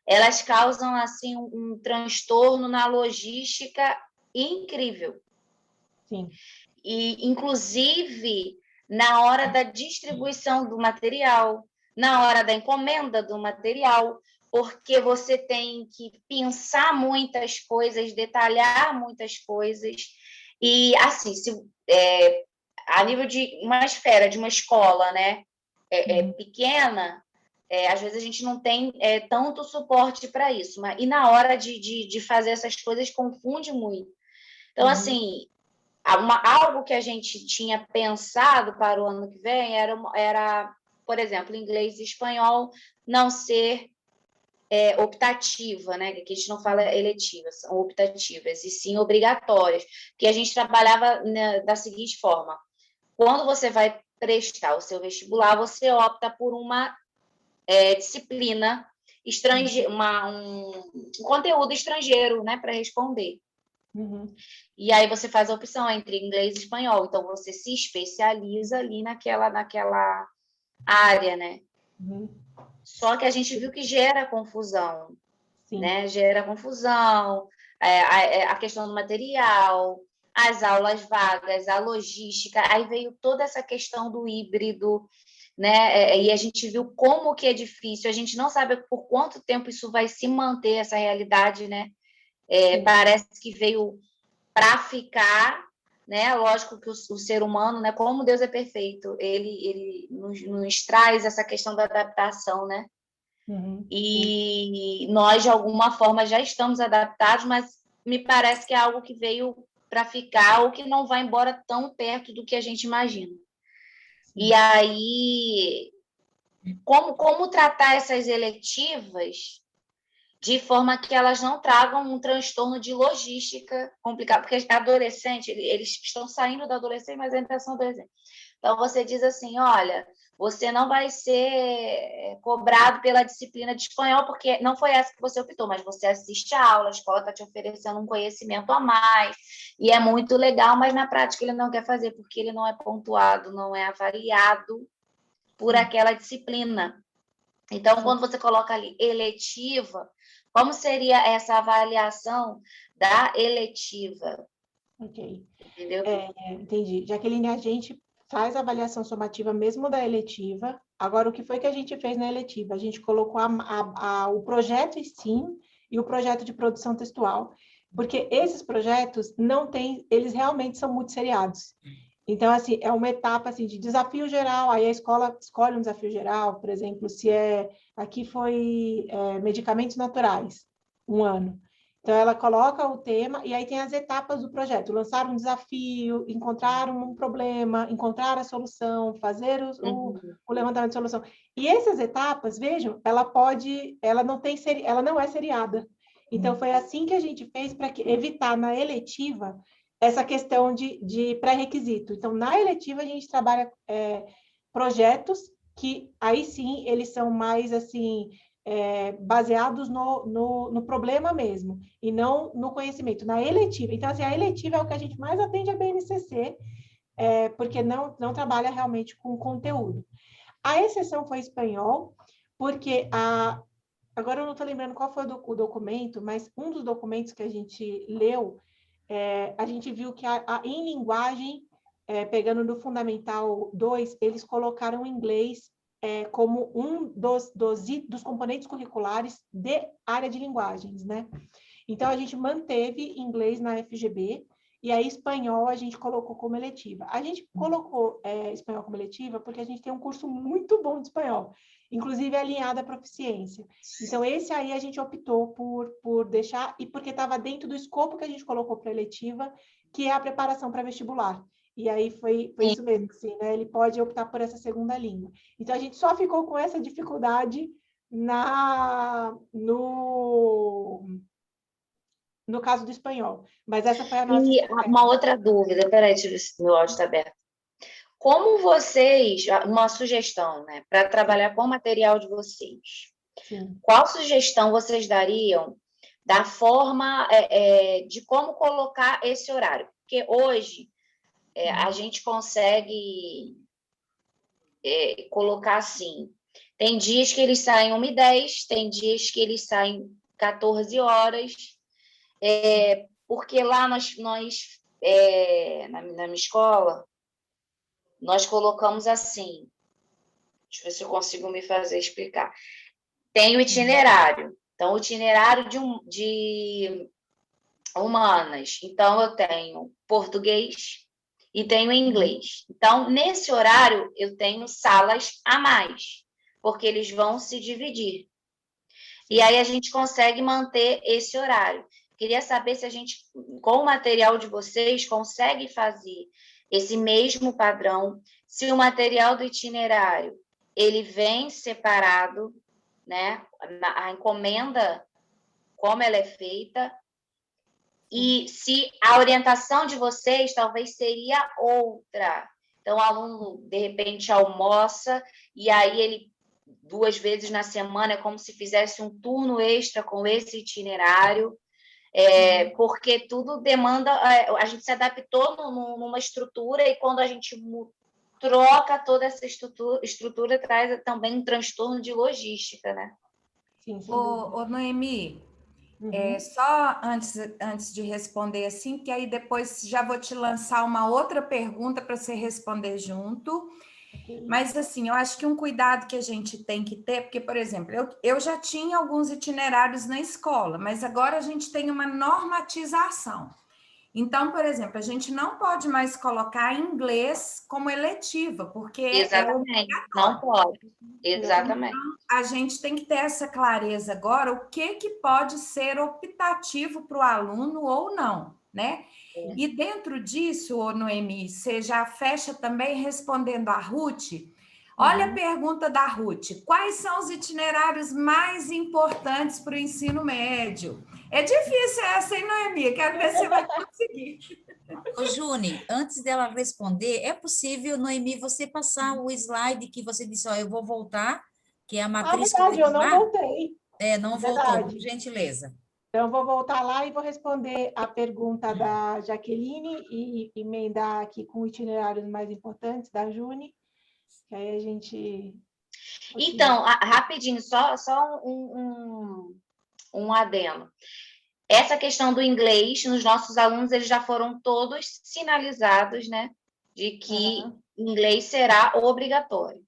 elas causam assim, um transtorno na logística incrível. Sim. E, inclusive, na hora da distribuição do material, na hora da encomenda do material, porque você tem que pensar muitas coisas, detalhar muitas coisas. E, assim, a nível de uma esfera, de uma escola, né, pequena, às vezes a gente não tem tanto suporte para isso, e na hora de fazer essas coisas confunde muito. Então, assim, algo que a gente tinha pensado para o ano que vem era, por exemplo, inglês e espanhol não ser optativa, né? Que a gente não fala eletivas, são optativas, e sim obrigatórias, que a gente trabalhava, né, da seguinte forma: quando você vai prestar o seu vestibular, você opta por uma disciplina estrangeira, um conteúdo estrangeiro, né, para responder. E aí você faz a opção entre inglês e espanhol, então você se especializa ali naquela área, né? Só que a gente viu que gera confusão, né? Gera confusão, a questão do material, as aulas vagas, a logística, aí veio toda essa questão do híbrido, né? E a gente viu como que é difícil, a gente não sabe por quanto tempo isso vai se manter, essa realidade, né? Parece que veio para ficar, né? Lógico que o ser humano, né? Como Deus é perfeito, ele nos traz essa questão da adaptação, né? E nós, de alguma forma, já estamos adaptados, mas me parece que é algo que veio para ficar ou que não vai embora tão perto do que a gente imagina. E aí, como tratar essas eletivas de forma que elas não tragam um transtorno de logística complicado, porque adolescente, eles estão saindo da adolescência, mas ainda são adolescentes. Então, você diz assim, olha, você não vai ser cobrado pela disciplina de espanhol, porque não foi essa que você optou, mas você assiste a aula, a escola está te oferecendo um conhecimento a mais, e é muito legal, mas na prática ele não quer fazer, porque ele não é pontuado, não é avaliado por aquela disciplina. Então, quando você coloca ali eletiva, como seria essa avaliação da eletiva? Ok. Entendeu? Entendi. Jaqueline, a gente faz a avaliação somativa mesmo da eletiva. Agora, o que foi que a gente fez na eletiva? A gente colocou o projeto STEAM e o projeto de produção textual, porque esses projetos não têm, eles realmente são muito seriados. Então, assim, é uma etapa assim, de desafio geral, aí a escola escolhe um desafio geral, por exemplo, aqui foi medicamentos naturais, um ano. Então, ela coloca o tema e aí tem as etapas do projeto. Lançar um desafio, encontrar um problema, encontrar a solução, fazer o levantamento de solução. E essas etapas, vejam, ela não é seriada. Então, foi assim que a gente fez para evitar na eletiva essa questão de pré-requisito. Então, na eletiva, a gente trabalha projetos que, aí sim, eles são mais, assim, baseados no problema mesmo, e não no conhecimento. Na eletiva, então, assim, a eletiva é o que a gente mais atende a BNCC, porque não trabalha realmente com conteúdo. A exceção foi espanhol, porque agora eu não estou lembrando qual foi o documento, mas um dos documentos que a gente leu, a gente viu que em linguagem, pegando no Fundamental 2, eles colocaram o inglês como um dos componentes curriculares de área de linguagens, né? Então, a gente manteve inglês na FGB, e aí espanhol a gente colocou como eletiva. A gente colocou espanhol como eletiva porque a gente tem um curso muito bom de espanhol, inclusive alinhado à proficiência. Então, esse aí a gente optou por deixar, e porque estava dentro do escopo que a gente colocou para eletiva, que é a preparação para vestibular. E aí foi isso mesmo, assim, né? Ele pode optar por essa segunda língua. Então, a gente só ficou com essa dificuldade no caso do espanhol. Mas essa foi a nossa... E uma outra dúvida, peraí, deixa eu ver se meu áudio está aberto. Como vocês, uma sugestão, né, para trabalhar com o material de vocês, Sim. qual sugestão vocês dariam da forma de como colocar esse horário? Porque hoje a gente consegue colocar assim, tem dias que eles saem 1h10, tem dias que eles saem 14 horas, porque lá na minha escola, nós colocamos assim, deixa eu ver se eu consigo me fazer explicar. Tem o itinerário. Então, o itinerário de humanas. Então, eu tenho português e tenho inglês. Então, nesse horário, eu tenho salas a mais. porque eles vão se dividir. E aí a gente consegue manter esse horário. Queria saber se a gente, com o material de vocês, consegue fazer esse mesmo padrão, se o material do itinerário ele vem separado, né? A encomenda, como ela é feita, e se a orientação de vocês talvez seria outra. Então, o aluno, de repente, almoça, e aí ele, 2 vezes na semana, é como se fizesse um turno extra com esse itinerário, porque tudo demanda... A gente se adaptou numa estrutura, e quando a gente troca toda essa estrutura, traz também um transtorno de logística, né? Sim, sim. Ô, Noemi, só antes de responder assim, que aí depois já vou te lançar uma outra pergunta para você responder junto. Mas, assim, eu acho que um cuidado que a gente tem que ter, porque, por exemplo, eu já tinha alguns itinerários na escola, mas agora a gente tem uma normatização. Então, por exemplo, a gente não pode mais colocar inglês como eletiva, porque Exatamente, não pode. Exatamente. a gente tem que ter essa clareza agora, o que pode ser optativo para o aluno ou não, né? E dentro disso, Noemi, você já fecha também respondendo a Ruth. Olha a pergunta da Ruth. Quais são os itinerários mais importantes para o ensino médio? É difícil essa, hein, Noemi? Quero ver se você vai conseguir. Ô, Juni, antes dela responder, é possível, Noemi, você passar o slide que você disse, ó, eu vou voltar, que é a matriz verdade, eu não curricular? voltei. Não voltou, por gentileza. Então, eu vou voltar lá e vou responder a pergunta da Jaqueline e emendar aqui com itinerários mais importantes da Juni, que aí a gente... Então, rapidinho, só um adendo. Essa questão do inglês, nos nossos alunos, eles já foram todos sinalizados, né, de que inglês será obrigatório.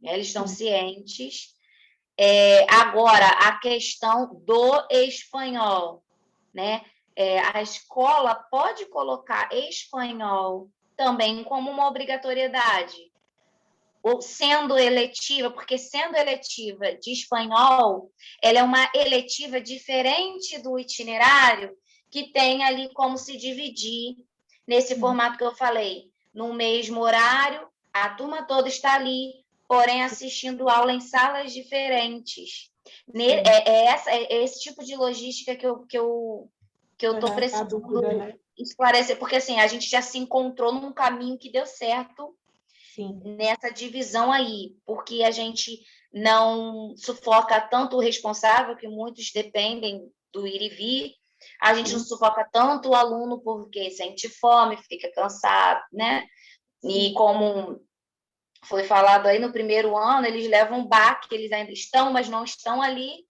Eles estão cientes. Agora, a questão do espanhol, né? A escola pode colocar espanhol também como uma obrigatoriedade, ou sendo eletiva, porque sendo eletiva de espanhol, ela é uma eletiva diferente do itinerário, que tem ali como se dividir nesse formato que eu falei, no mesmo horário, a turma toda está ali, porém assistindo aula em salas diferentes. É esse tipo de logística que eu estou precisando esclarecer, porque assim, a gente já se encontrou num caminho que deu certo. Sim. Nessa divisão aí, porque a gente não sufoca tanto o responsável, que muitos dependem do ir e vir, a gente não sufoca tanto o aluno, porque sente fome, fica cansado, né? E como foi falado aí no primeiro ano, eles levam um baque, eles ainda estão, mas não estão ali,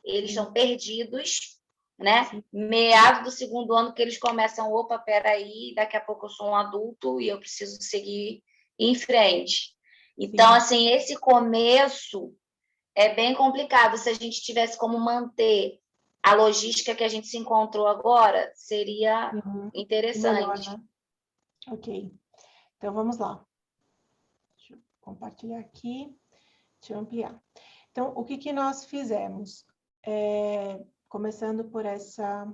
eles estão perdidos, né? Meados do segundo ano que eles começam, opa, peraí, daqui a pouco eu sou um adulto e eu preciso seguir em frente. Então, assim, esse começo é bem complicado. Se a gente tivesse como manter a logística que a gente se encontrou agora, seria interessante. Melhor, né? Ok. Então, vamos lá. Deixa eu compartilhar aqui. Deixa eu ampliar. Então, o que nós fizemos? Começando por essa...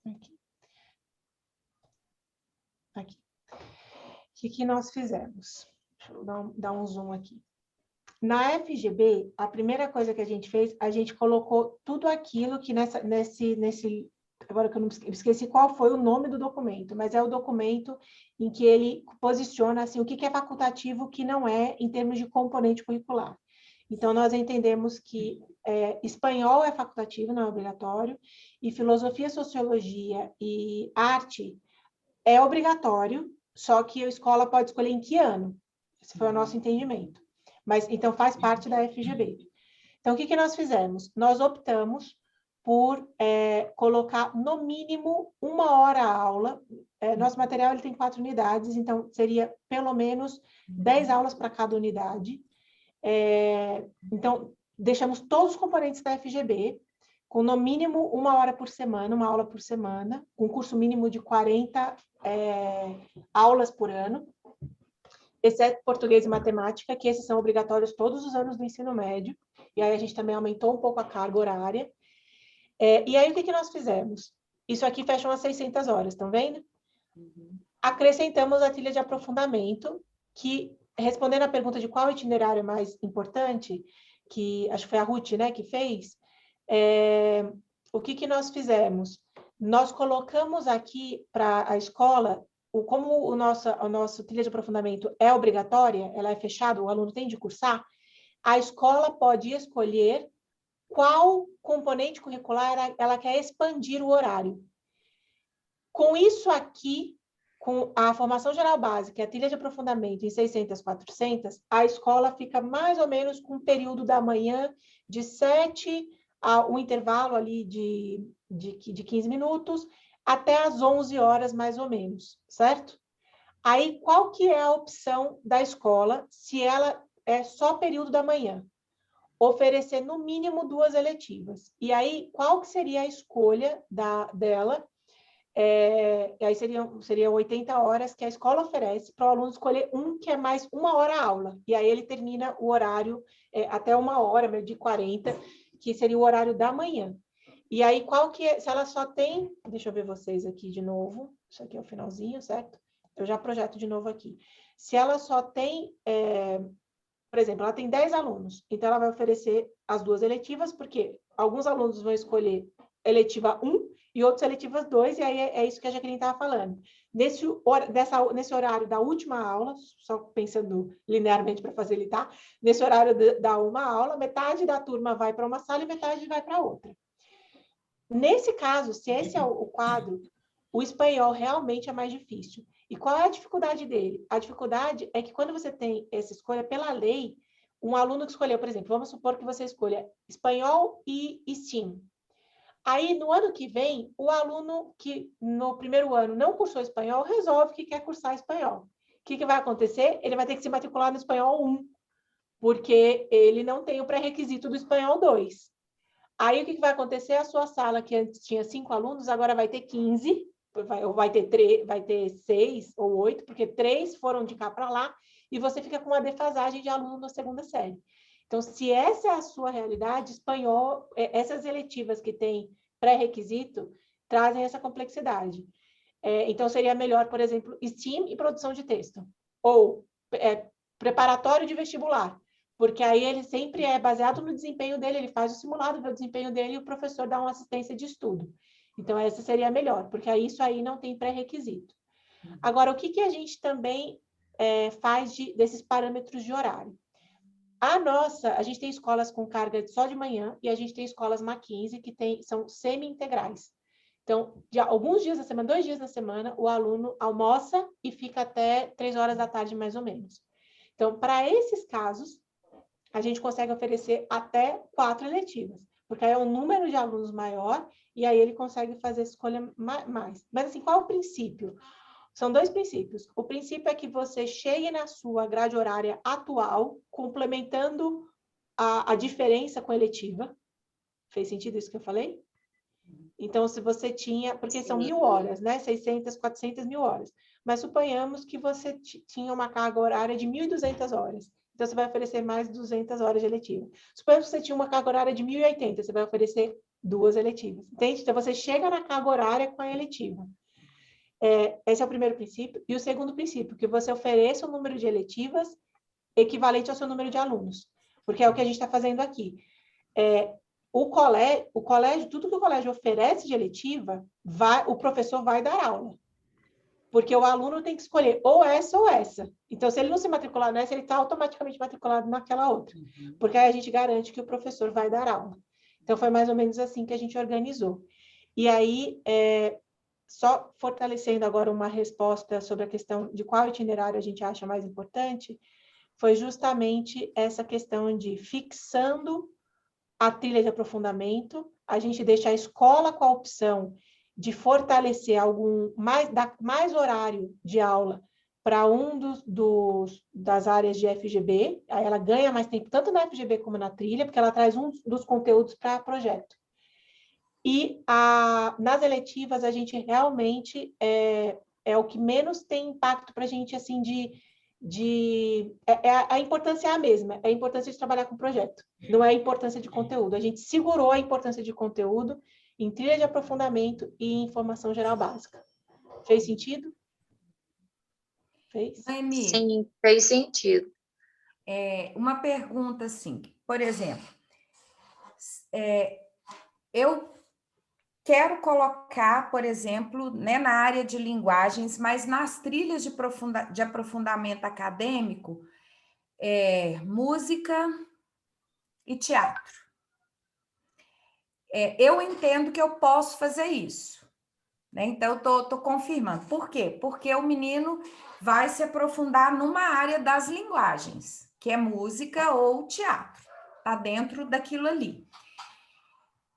Aqui. O que nós fizemos? Deixa eu dar um zoom aqui. Na FGB, a primeira coisa que a gente fez, a gente colocou tudo aquilo que nesse agora que eu não esqueci qual foi o nome do documento, mas é o documento em que ele posiciona assim, o que é facultativo, o que não é, em termos de componente curricular. Então, nós entendemos que espanhol é facultativo, não é obrigatório, e filosofia, sociologia e arte é obrigatório, só que a escola pode escolher em que ano. Esse foi o nosso entendimento. Mas, então, faz parte da FGB. Então, o que nós fizemos? Nós optamos por colocar, no mínimo, 1 hora a aula. Nosso material ele tem 4 unidades, então, seria pelo menos 10 aulas para cada unidade. Então, deixamos todos os componentes da FGB, com no mínimo 1 hora por semana, 1 aula por semana, com curso mínimo de 40 aulas por ano. exceto português e matemática, que esses são obrigatórios todos os anos do ensino médio, e aí a gente também aumentou um pouco a carga horária. E aí, o que nós fizemos? Isso aqui fecha umas 600 horas, estão vendo? Acrescentamos a trilha de aprofundamento, que, respondendo à pergunta de qual itinerário é mais importante, que acho que foi a Ruth, né, que fez, o que nós fizemos? Nós colocamos aqui para a escola, como o nosso trilha de aprofundamento é obrigatória, ela é fechada, o aluno tem de cursar, a escola pode escolher qual componente curricular ela quer expandir o horário. Com isso aqui, com a formação geral básica e a trilha de aprofundamento em 600, 400, a escola fica mais ou menos com um período da manhã de 7 a um intervalo ali de 15 minutos, até às 11 horas, mais ou menos, certo? Aí, qual que é a opção da escola, se ela é só período da manhã? Oferecer, no mínimo, 2 eletivas. E aí, qual que seria a escolha dela? Aí seria 80 horas que a escola oferece para o aluno escolher que é mais 1 hora a aula. E aí ele termina o horário até 1 hora, meio de 40, que seria o horário da manhã. E aí, se ela só tem... Deixa eu ver vocês aqui de novo. Isso aqui é o finalzinho, certo? Eu já projeto de novo aqui. Se ela só tem... por exemplo, ela tem 10 alunos. Então, ela vai oferecer as 2 eletivas, porque alguns alunos vão escolher eletiva 1 e outros eletivas 2, e aí é isso que a Jaqueline estava falando. Nesse horário da última aula, só pensando linearmente para facilitar, nesse horário da uma aula, metade da turma vai para uma sala e metade vai para outra. Nesse caso, se esse é o quadro, o espanhol realmente é mais difícil. E qual é a dificuldade dele? A dificuldade é que quando você tem essa escolha pela lei, um aluno que escolheu, por exemplo, vamos supor que você escolha espanhol e STEAM. Aí, no ano que vem, o aluno que no primeiro ano não cursou espanhol, resolve que quer cursar espanhol. O que vai acontecer? Ele vai ter que se matricular no espanhol 1, porque ele não tem o pré-requisito do espanhol 2. Aí, o que vai acontecer? A sua sala, que antes tinha 5 alunos, agora vai ter 15, vai ter 6 ou 8, porque 3 foram de cá para lá, e você fica com uma defasagem de aluno na segunda série. Então, se essa é a sua realidade, espanhol, essas eletivas que têm pré-requisito, trazem essa complexidade. Então, seria melhor, por exemplo, STEAM e produção de texto. Ou preparatório de vestibular, porque aí ele sempre é baseado no desempenho dele, ele faz o simulado, vê o desempenho dele e o professor dá uma assistência de estudo. Então, essa seria melhor, porque isso aí não tem pré-requisito. Agora, o que a gente também faz desses parâmetros de horário? A gente tem escolas com carga só de manhã e a gente tem escolas Mackenzie que são semi-integrais. Então, alguns dias da semana, 2 dias na semana, o aluno almoça e fica até 3 horas da tarde, mais ou menos. Então, para esses casos, a gente consegue oferecer até 4 eletivas, porque aí é um número de alunos maior e aí ele consegue fazer escolha mais. Mas, assim, qual é o princípio? São 2 princípios. O princípio é que você chegue na sua grade horária atual, complementando a diferença com a eletiva. Fez sentido isso que eu falei? Então, se você tinha... Porque são 1.000 horas, né? 600, 400, 1.000 horas. Mas suponhamos que você tinha uma carga horária de 1.200 horas. Então, você vai oferecer mais 200 horas de eletiva. Suponhamos que você tinha uma carga horária de 1.080. Você vai oferecer 2 eletivas. Entende? Então, você chega na carga horária com a eletiva. Esse é o primeiro princípio. E o segundo princípio, que você ofereça um número de eletivas equivalente ao seu número de alunos. Porque é o que a gente está fazendo aqui. O colégio, tudo que o colégio oferece de eletiva, o professor vai dar aula. Porque o aluno tem que escolher ou essa ou essa. Então, se ele não se matricular nessa, ele está automaticamente matriculado naquela outra. Porque aí a gente garante que o professor vai dar aula. Então, foi mais ou menos assim que a gente organizou. E aí, só fortalecendo agora uma resposta sobre a questão de qual itinerário a gente acha mais importante, foi justamente essa questão de fixando a trilha de aprofundamento, a gente deixa a escola com a opção de fortalecer dar mais horário de aula para das áreas de FGB, aí ela ganha mais tempo, tanto na FGB como na trilha, porque ela traz um dos conteúdos para projeto. E nas eletivas, a gente realmente é o que menos tem impacto para a gente, assim, A importância é a mesma, é a importância de trabalhar com projeto, não é a importância de conteúdo. A gente segurou a importância de conteúdo em trilha de aprofundamento e em formação geral básica. Fez sentido? Fez? Noemi, Sim, fez sentido. uma pergunta assim, por exemplo, eu quero colocar, por exemplo, né, na área de linguagens, mas nas trilhas de aprofundamento acadêmico, música e teatro. Eu entendo que eu posso fazer isso, né? Então, eu estou confirmando. Por quê? Porque o menino vai se aprofundar numa área das linguagens, que é música ou teatro. Está dentro daquilo ali.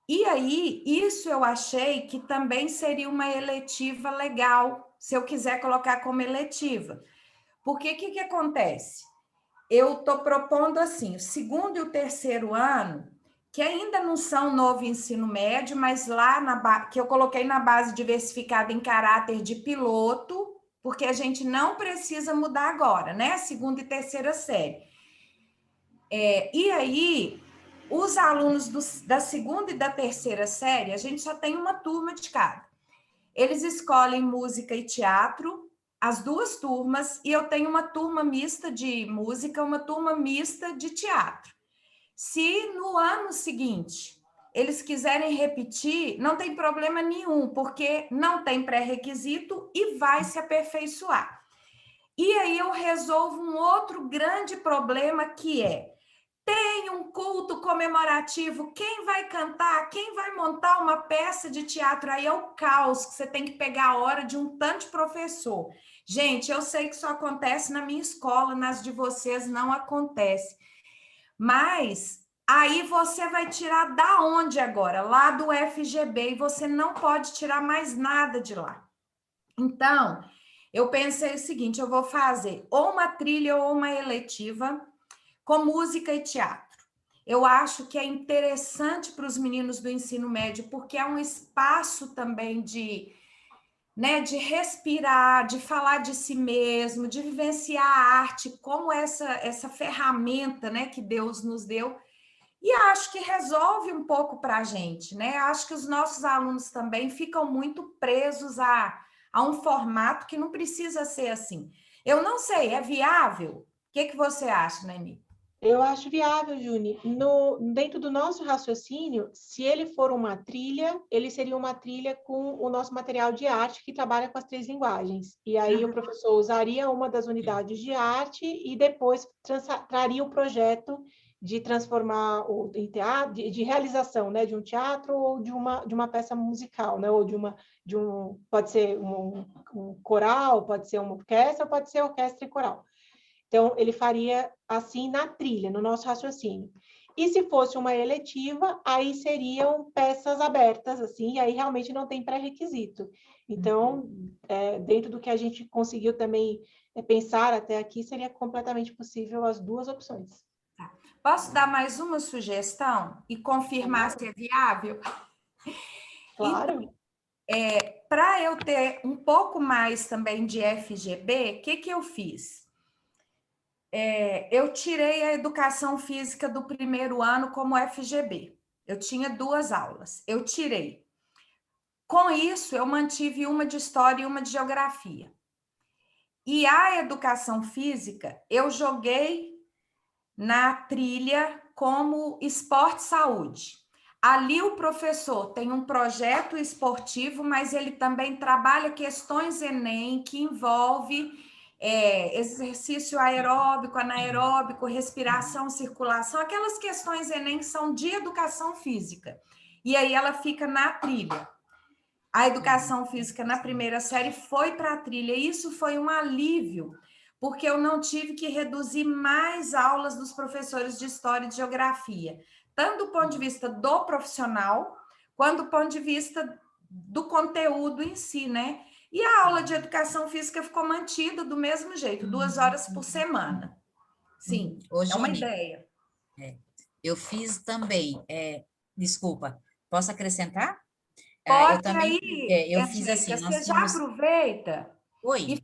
E aí, isso eu achei que também seria uma eletiva legal, se eu quiser colocar como eletiva. Porque o que acontece? Eu estou propondo assim, o segundo e o terceiro ano, que ainda não são novo ensino médio, mas lá que eu coloquei na base diversificada em caráter de piloto, porque a gente não precisa mudar agora, né? Segunda e terceira série. E aí, os alunos da segunda e da terceira série, a gente só tem uma turma de cada. Eles escolhem música e teatro, as duas turmas, e eu tenho uma turma mista de música, uma turma mista de teatro. Se no ano seguinte eles quiserem repetir, não tem problema nenhum, porque não tem pré-requisito e vai se aperfeiçoar. E aí eu resolvo um outro grande problema que tem um culto comemorativo, quem vai cantar, quem vai montar uma peça de teatro, aí é o caos, que você tem que pegar a hora de um tanto de professor. Gente, eu sei que isso acontece na minha escola, nas de vocês não acontece. Mas aí você vai tirar da onde agora? Lá do FGB, e você não pode tirar mais nada de lá. Então, eu pensei o seguinte, eu vou fazer ou uma trilha ou uma eletiva com música e teatro. Eu acho que é interessante para os meninos do ensino médio, porque é um espaço também de respirar, de falar de si mesmo, de vivenciar a arte como essa ferramenta, né, que Deus nos deu. E acho que resolve um pouco para a gente, né? Acho que os nossos alunos também ficam muito presos a um formato que não precisa ser assim. Eu não sei, é viável? O que você acha, Noemi? Eu acho viável, Juni. Dentro do nosso raciocínio, se ele for uma trilha, ele seria uma trilha com o nosso material de arte que trabalha com as 3 linguagens. E aí o professor usaria uma das unidades de arte e depois traria o projeto de transformar em teatro, de realização, né, de um teatro ou de uma peça musical, né, ou pode ser um coral, pode ser uma orquestra, pode ser orquestra e coral. Então, ele faria assim na trilha, no nosso raciocínio. E se fosse uma eletiva, aí seriam peças abertas, assim, e aí realmente não tem pré-requisito. Então, dentro do que a gente conseguiu também pensar até aqui, seria completamente possível as duas opções. Posso dar mais uma sugestão e confirmar se é viável? Claro. Então, para eu ter um pouco mais também de FGB, o que eu fiz? Eu tirei a educação física do primeiro ano como FGB. Eu tinha 2 aulas. Eu tirei. Com isso, eu mantive uma de história e uma de geografia. E a educação física, eu joguei na trilha como esporte saúde. Ali o professor tem um projeto esportivo, mas ele também trabalha questões Enem que envolve exercício aeróbico, anaeróbico, respiração, circulação, aquelas questões Enem que são de educação física. E aí ela fica na trilha. A educação física na primeira série foi para a trilha, e isso foi um alívio, porque eu não tive que reduzir mais aulas dos professores de história e de geografia, tanto do ponto de vista do profissional, quanto do ponto de vista do conteúdo em si, né? E a aula de educação física ficou mantida do mesmo jeito, 2 horas por semana. Sim, é uma ideia. Eu fiz também, desculpa, posso acrescentar? Pode Eu também, aí, eu fiz Angélica, assim, nós você já tínhamos... aproveita Oi. E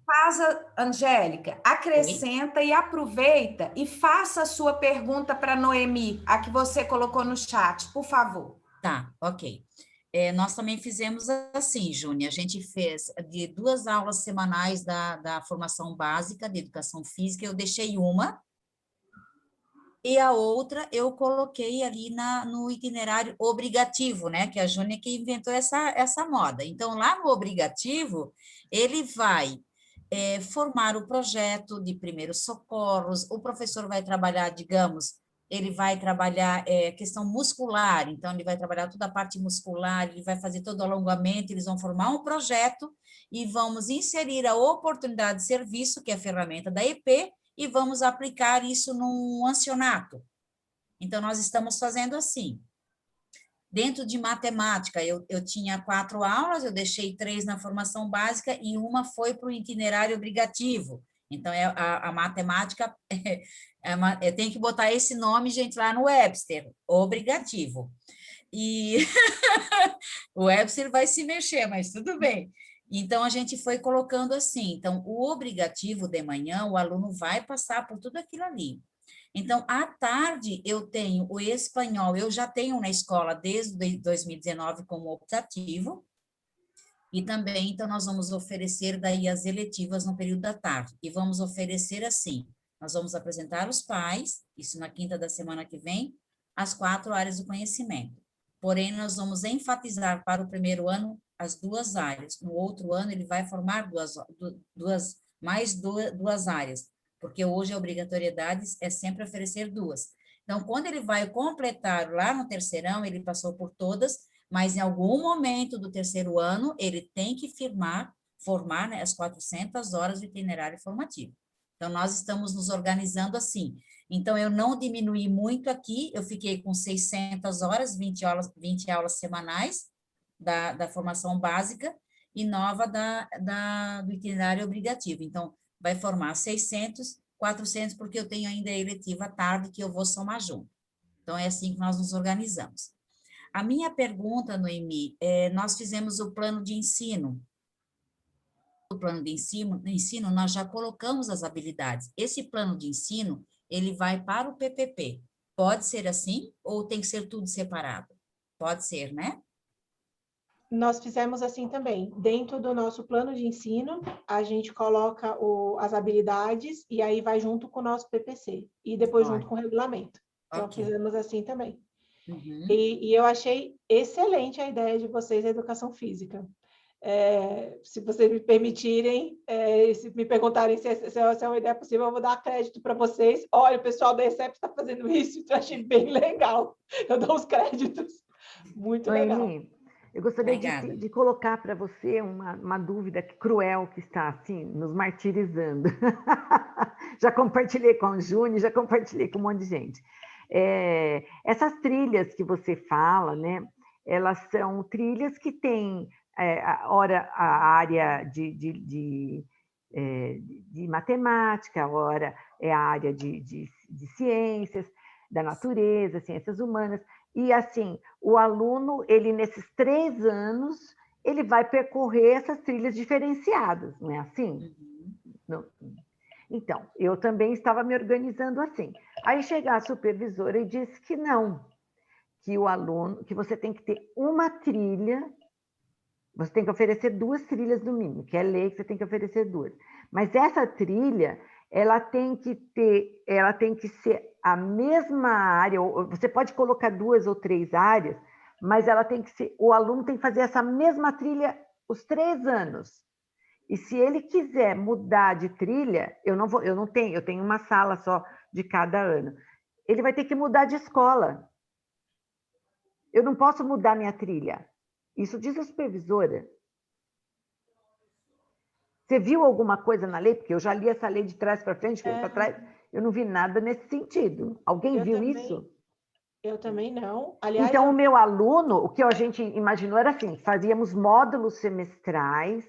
Angélica, acrescenta e aproveita e faça a sua pergunta para Noemi, a que você colocou no chat, por favor. Tá, ok. Nós também fizemos assim, Júnia, a gente fez de 2 aulas semanais da formação básica de educação física, eu deixei uma, e a outra eu coloquei ali no itinerário obrigativo, né? Que a Júnia que inventou essa moda. Então, lá no obrigativo, ele vai formar o projeto de primeiros socorros, o professor vai trabalhar, digamos, ele vai trabalhar questão muscular, então ele vai trabalhar toda a parte muscular, ele vai fazer todo o alongamento, eles vão formar um projeto e vamos inserir a oportunidade de serviço, que é a ferramenta da EP, e vamos aplicar isso num ancionato. Então, nós estamos fazendo assim. Dentro de matemática, eu tinha 4 aulas, eu deixei 3 na formação básica e uma foi para o itinerário obrigativo. Então, a matemática, tem que botar esse nome, gente, lá no Webster, obrigativo. E o Webster vai se mexer, mas tudo bem. Então, a gente foi colocando assim. Então, o obrigativo de manhã, o aluno vai passar por tudo aquilo ali. Então, à tarde, eu tenho o espanhol, eu já tenho na escola desde 2019 como optativo, e também, então, nós vamos oferecer daí as eletivas no período da tarde, e vamos oferecer assim, nós vamos apresentar os pais, isso na quinta da semana que vem, as 4 áreas do conhecimento. Porém, nós vamos enfatizar para o primeiro ano as 2 áreas. No outro ano, ele vai formar mais duas áreas, porque hoje a obrigatoriedade é sempre oferecer 2. Então, quando ele vai completar lá no terceirão, ele passou por todas, mas em algum momento do terceiro ano, ele tem que formar, né, as 400 horas de itinerário formativo. Então, nós estamos nos organizando assim. Então, eu não diminuí muito aqui, eu fiquei com 600 horas, 20 aulas semanais da formação básica e nova do itinerário obrigativo. Então, vai formar 600, 400, porque eu tenho ainda a eletiva à tarde que eu vou somar junto. Então, é assim que nós nos organizamos. A minha pergunta, Noemi, nós fizemos o plano de ensino. No plano de ensino, nós já colocamos as habilidades. Esse plano de ensino, ele vai para o PPP. Pode ser assim ou tem que ser tudo separado? Pode ser, né? Nós fizemos assim também. Dentro do nosso plano de ensino, a gente coloca as habilidades e aí vai junto com o nosso PPC. E depois junto com o regulamento. Então, fizemos assim também. Uhum. E eu achei excelente a ideia de vocês da educação física. Se vocês me permitirem, se me perguntarem se é uma ideia possível, eu vou dar crédito para vocês. Olha, o pessoal da ESEP está fazendo isso, então eu achei bem legal. Eu dou os créditos. Muito legal. Eu gostaria de colocar para você uma dúvida cruel que está assim, nos martirizando. Já compartilhei com o Júnior, já compartilhei com um monte de gente. Essas trilhas que você fala, né? Elas são trilhas que têm, ora, a área de matemática, ora é a área de ciências, da natureza, ciências humanas. E, assim, o aluno, ele nesses 3 anos, ele vai percorrer essas trilhas diferenciadas, não é assim? Não. Então, eu também estava me organizando assim. Aí chega a supervisora e diz que não, que o aluno, que você tem que ter uma trilha, você tem que oferecer 2 trilhas no mínimo, que é lei que você tem que oferecer 2. Mas essa trilha, ela tem que ser a mesma área, você pode colocar 2 ou 3 áreas, mas ela tem que ser, o aluno tem que fazer essa mesma trilha os 3 anos. E se ele quiser mudar de trilha, eu tenho uma sala só de cada ano. Ele vai ter que mudar de escola. Eu não posso mudar minha trilha. Isso diz a supervisora. Você viu alguma coisa na lei? Porque eu já li essa lei de trás para frente, para trás. Eu não vi nada nesse sentido. Alguém viu isso? Eu também não. Aliás, então, o meu aluno, o que a gente imaginou era assim, fazíamos módulos semestrais.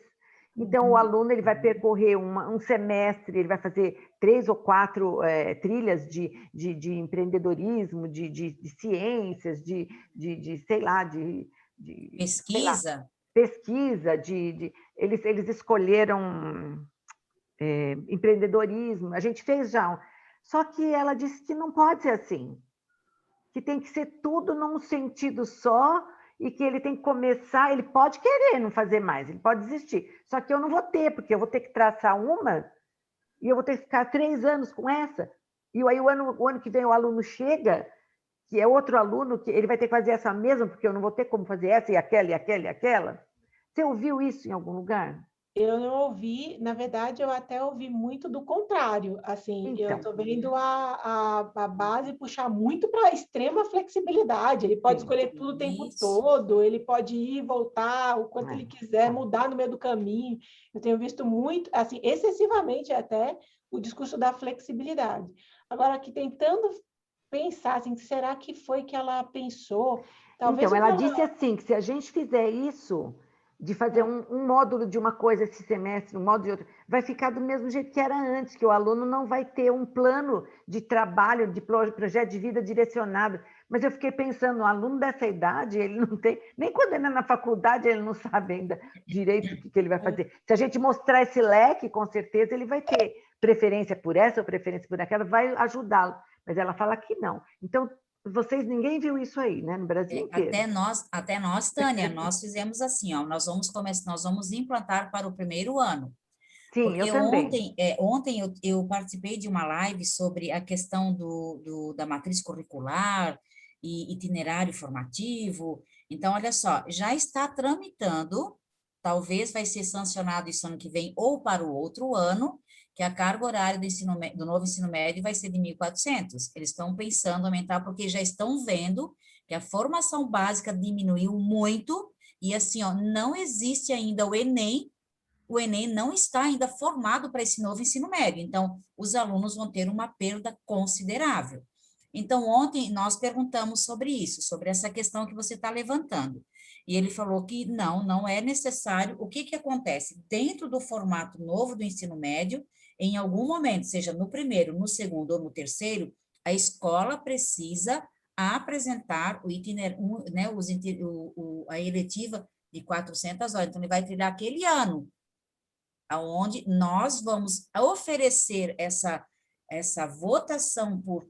Então, o aluno ele vai percorrer um semestre, ele vai fazer 3 ou 4 trilhas de empreendedorismo, de ciências, sei lá, de pesquisa. pesquisa, eles escolheram empreendedorismo, a gente fez já. Só que ela disse que não pode ser assim, que tem que ser tudo num sentido só e que ele tem que começar, ele pode querer não fazer mais, ele pode desistir, só que eu não vou ter, porque eu vou ter que traçar uma e eu vou ter que ficar 3 anos com essa, e aí o ano que vem o aluno chega, que é outro aluno, que ele vai ter que fazer essa mesma, porque eu não vou ter como fazer essa e aquela e aquela e aquela. Você ouviu isso em algum lugar? Eu não ouvi, na verdade, eu até ouvi muito do contrário. Assim, eu Então, estou vendo a base puxar muito para a extrema flexibilidade. Ele pode sim. escolher tudo o tempo Isso. todo, ele pode ir e voltar o quanto É, ele quiser, é. mudar no meio do caminho. Eu tenho visto muito, assim, excessivamente até, o discurso da flexibilidade. Agora, aqui tentando pensar, assim, será que foi que ela pensou? Talvez Então, ela uma... disse assim, que se a gente fizer isso, de fazer um módulo de uma coisa esse semestre, um módulo de outro, vai ficar do mesmo jeito que era antes, que o aluno não vai ter um plano de trabalho, de projeto de vida direcionado. Mas eu fiquei pensando, o aluno dessa idade, ele não tem, nem quando ele é na faculdade, ele não sabe ainda direito o que ele vai fazer. Se a gente mostrar esse leque, com certeza ele vai ter preferência por essa ou preferência por aquela, vai ajudá-lo. Mas ela fala que não. Então, ninguém viu isso aí, né? No Brasil inteiro. Até nós, Tânia, nós fizemos assim, ó, nós vamos implantar para o primeiro ano. Sim, eu Porque também. ontem eu participei de uma live sobre a questão da matriz curricular e itinerário formativo. Então, olha só, já está tramitando, talvez vai ser sancionado isso ano que vem ou para o outro ano, que a carga horária do novo ensino médio vai ser de 1.400. Eles estão pensando em aumentar porque já estão vendo que a formação básica diminuiu muito e assim, ó, não existe ainda o Enem não está ainda formado para esse novo ensino médio, então os alunos vão ter uma perda considerável. Então, ontem nós perguntamos sobre isso, sobre essa questão que você está levantando. E ele falou que não é necessário. O que acontece? Dentro do formato novo do ensino médio, em algum momento, seja no primeiro, no segundo ou no terceiro, a escola precisa apresentar o itinerário, né, a eletiva de 400 horas. Então, ele vai trilhar aquele ano, aonde nós vamos oferecer essa votação por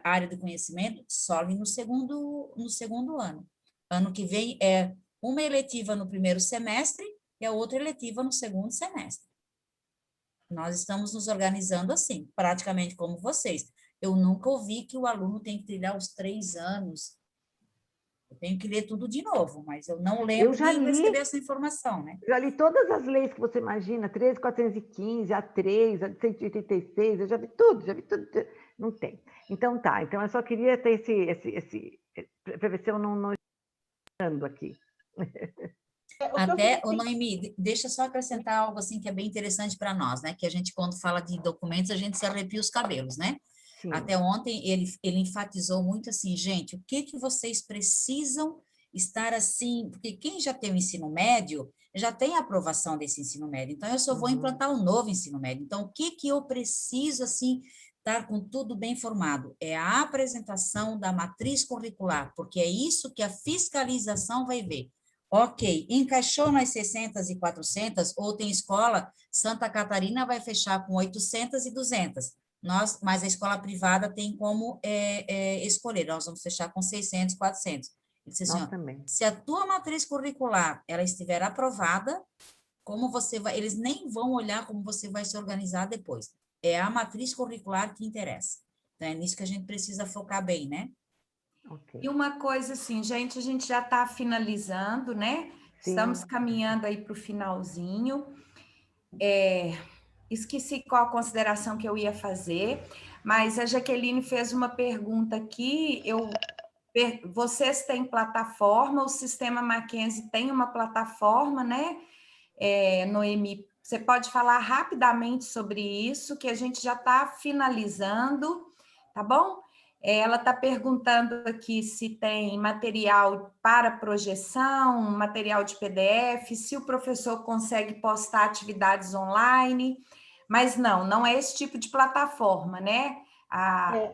área do conhecimento só ali no segundo ano. Ano que vem é uma eletiva no primeiro semestre e a outra eletiva no segundo semestre. Nós estamos nos organizando assim, praticamente como vocês. Eu nunca ouvi que o aluno tem que trilhar os 3 anos. Eu tenho que ler tudo de novo, mas eu não Eu lembro já de receber li, essa informação, né? já li todas as leis que você imagina, 13.415, A3, a 186, eu já vi tudo. Não tem. Então tá, então eu só queria ter para ver se eu não ando aqui. Até, Noemi, deixa eu só acrescentar algo assim que é bem interessante para nós, né? Que a gente, quando fala de documentos, a gente se arrepia os cabelos, né? Sim. Até ontem ele enfatizou muito assim, gente, o que vocês precisam estar assim, porque quem já tem o ensino médio, já tem a aprovação desse ensino médio, então eu só vou implantar um novo ensino médio. Então, o que eu preciso, assim, estar com tudo bem formado? É a apresentação da matriz curricular, porque é isso que a fiscalização vai ver. Ok, encaixou nas 600 e 400, ou tem escola, Santa Catarina vai fechar com 800 e 200. Mas a escola privada tem como escolher, nós vamos fechar com 600, 400. Ele disse assim, Nós ó, também. se a tua matriz curricular ela estiver aprovada, como você vai, eles nem vão olhar como você vai se organizar depois. É a matriz curricular que interessa. Então, é nisso que a gente precisa focar bem, né? Okay. E uma coisa assim, gente, a gente já está finalizando, né? Sim. Estamos caminhando aí para o finalzinho. Esqueci qual a consideração que eu ia fazer, mas a Jaqueline fez uma pergunta aqui. Vocês têm plataforma, o sistema Mackenzie tem uma plataforma, né? Noemi, você pode falar rapidamente sobre isso, que a gente já está finalizando, tá bom? Ela está perguntando aqui se tem material para projeção, material de PDF, se o professor consegue postar atividades online, mas não é esse tipo de plataforma, né?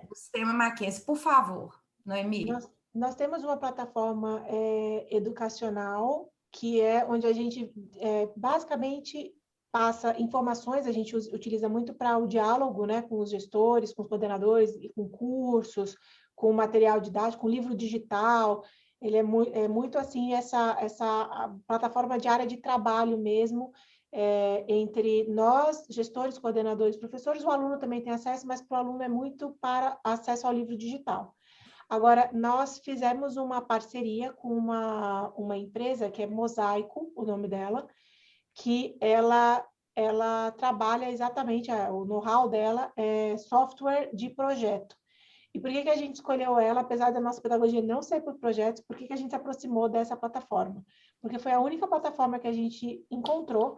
O sistema Mackenzie, por favor, Noemi. Nós temos uma plataforma educacional que é onde a gente basicamente passa informações, a gente utiliza muito para o diálogo, né, com os gestores, com os coordenadores, e com cursos, com material didático, com livro digital. Ele é muito assim, essa plataforma de área de trabalho mesmo, entre nós, gestores, coordenadores, professores. O aluno também tem acesso, mas para o aluno é muito para acesso ao livro digital. Agora, nós fizemos uma parceria com uma empresa que é Mosaico, o nome dela, que ela trabalha exatamente, o know-how dela é software de projeto. E por que a gente escolheu ela, apesar da nossa pedagogia não ser por projetos, por que a gente se aproximou dessa plataforma? Porque foi a única plataforma que a gente encontrou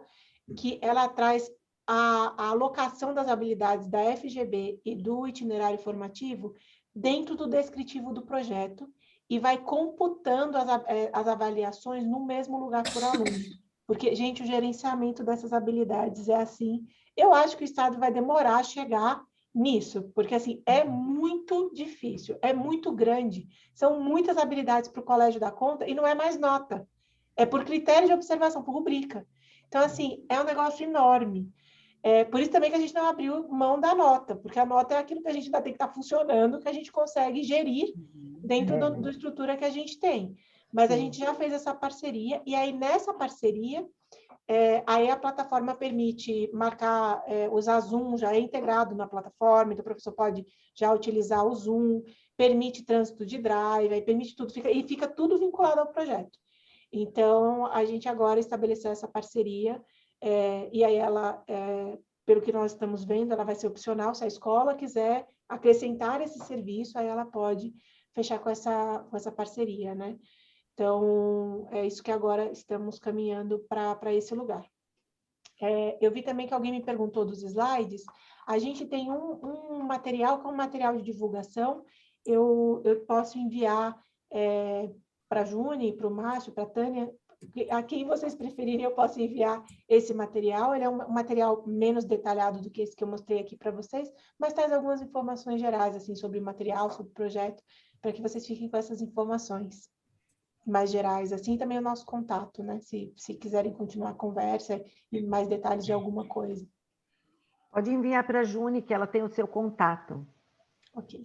que ela traz a alocação das habilidades da FGB e do itinerário formativo dentro do descritivo do projeto e vai computando as avaliações no mesmo lugar por aluno. Porque, gente, o gerenciamento dessas habilidades é assim. Eu acho que o Estado vai demorar a chegar nisso, porque, assim, é muito difícil, é muito grande. São muitas habilidades para o colégio dar conta e não é mais nota. É por critério de observação, por rubrica. Então, assim, é um negócio enorme. Por isso também que a gente não abriu mão da nota, porque a nota é aquilo que a gente ainda tem que estar funcionando, que a gente consegue gerir dentro da estrutura que a gente tem. Mas a gente já fez essa parceria, e aí nessa parceria, aí a plataforma permite marcar, usar Zoom, já é integrado na plataforma, então o professor pode já utilizar o Zoom, permite trânsito de drive, aí permite tudo, fica tudo vinculado ao projeto. Então, a gente agora estabeleceu essa parceria, e aí ela, pelo que nós estamos vendo, ela vai ser opcional. Se a escola quiser acrescentar esse serviço, aí ela pode fechar com essa parceria, né? Então, é isso que agora estamos caminhando para esse lugar. Eu vi também que alguém me perguntou dos slides. A gente tem um material, que é um material de divulgação. Eu posso enviar para a Juni, para o Márcio, para a Tânia, a quem vocês preferirem, eu posso enviar esse material. Ele é um material menos detalhado do que esse que eu mostrei aqui para vocês, mas traz algumas informações gerais, assim, sobre o material, sobre o projeto, para que vocês fiquem com essas informações mais gerais, assim, e também o nosso contato, né? Se quiserem continuar a conversa e mais detalhes de alguma coisa. Pode enviar para a Juni, que ela tem o seu contato. Ok,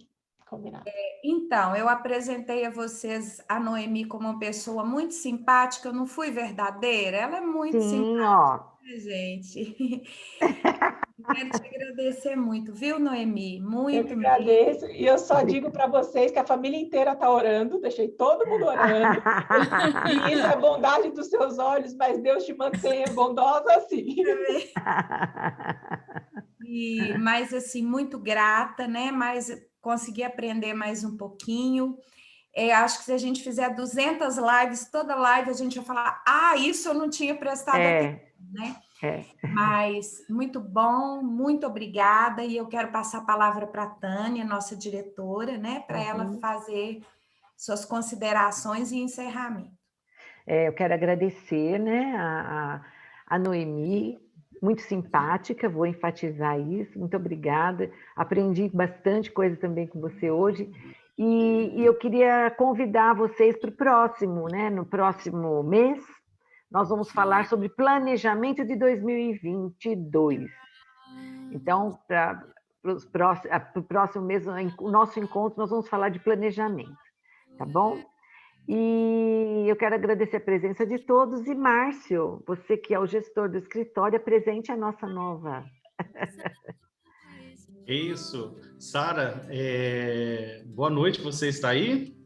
combinado. Então, eu apresentei a vocês a Noemi como uma pessoa muito simpática, eu não fui verdadeira? Ela é muito simpática, ó. gente. Quero te agradecer muito, viu, Noemi? Muito Eu que agradeço, e eu só digo para vocês que a família inteira está orando, deixei todo mundo orando, e isso é bondade dos seus olhos, mas Deus te mantenha bondosa assim. Mas, assim, muito grata, né? Mas consegui aprender mais um pouquinho. Acho que se a gente fizer 200 lives, toda live a gente vai falar, isso eu não tinha prestado atenção, né? Mas muito bom, muito obrigada, e eu quero passar a palavra para a Tânia, nossa diretora, né, para ela fazer suas considerações e encerramento. Eu quero agradecer, né, a Noemi, muito simpática, vou enfatizar isso, muito obrigada, aprendi bastante coisa também com você hoje, e eu queria convidar vocês para o próximo, né, no próximo mês, nós vamos falar sobre planejamento de 2022. Então, para o próximo mês, o nosso encontro, nós vamos falar de planejamento, tá bom? E eu quero agradecer a presença de todos. E, Márcio, você que é o gestor do escritório, apresente a nossa nova. Isso. Sara, boa noite, você está aí?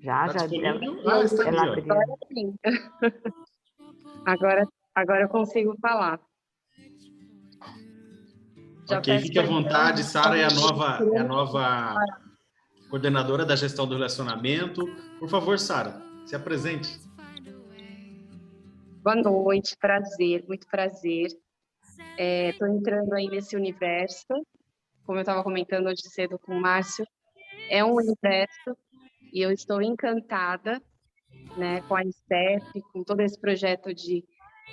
Já. Ela está aqui, Agora eu consigo falar. Ok, fique à vontade. Sara é a nova coordenadora da gestão do relacionamento. Por favor, Sara, se apresente. Boa noite, prazer, muito prazer. Estou entrando aí nesse universo, como eu estava comentando hoje cedo com o Márcio, é um universo e eu estou encantada, né, com a ICEP, com todo esse projeto de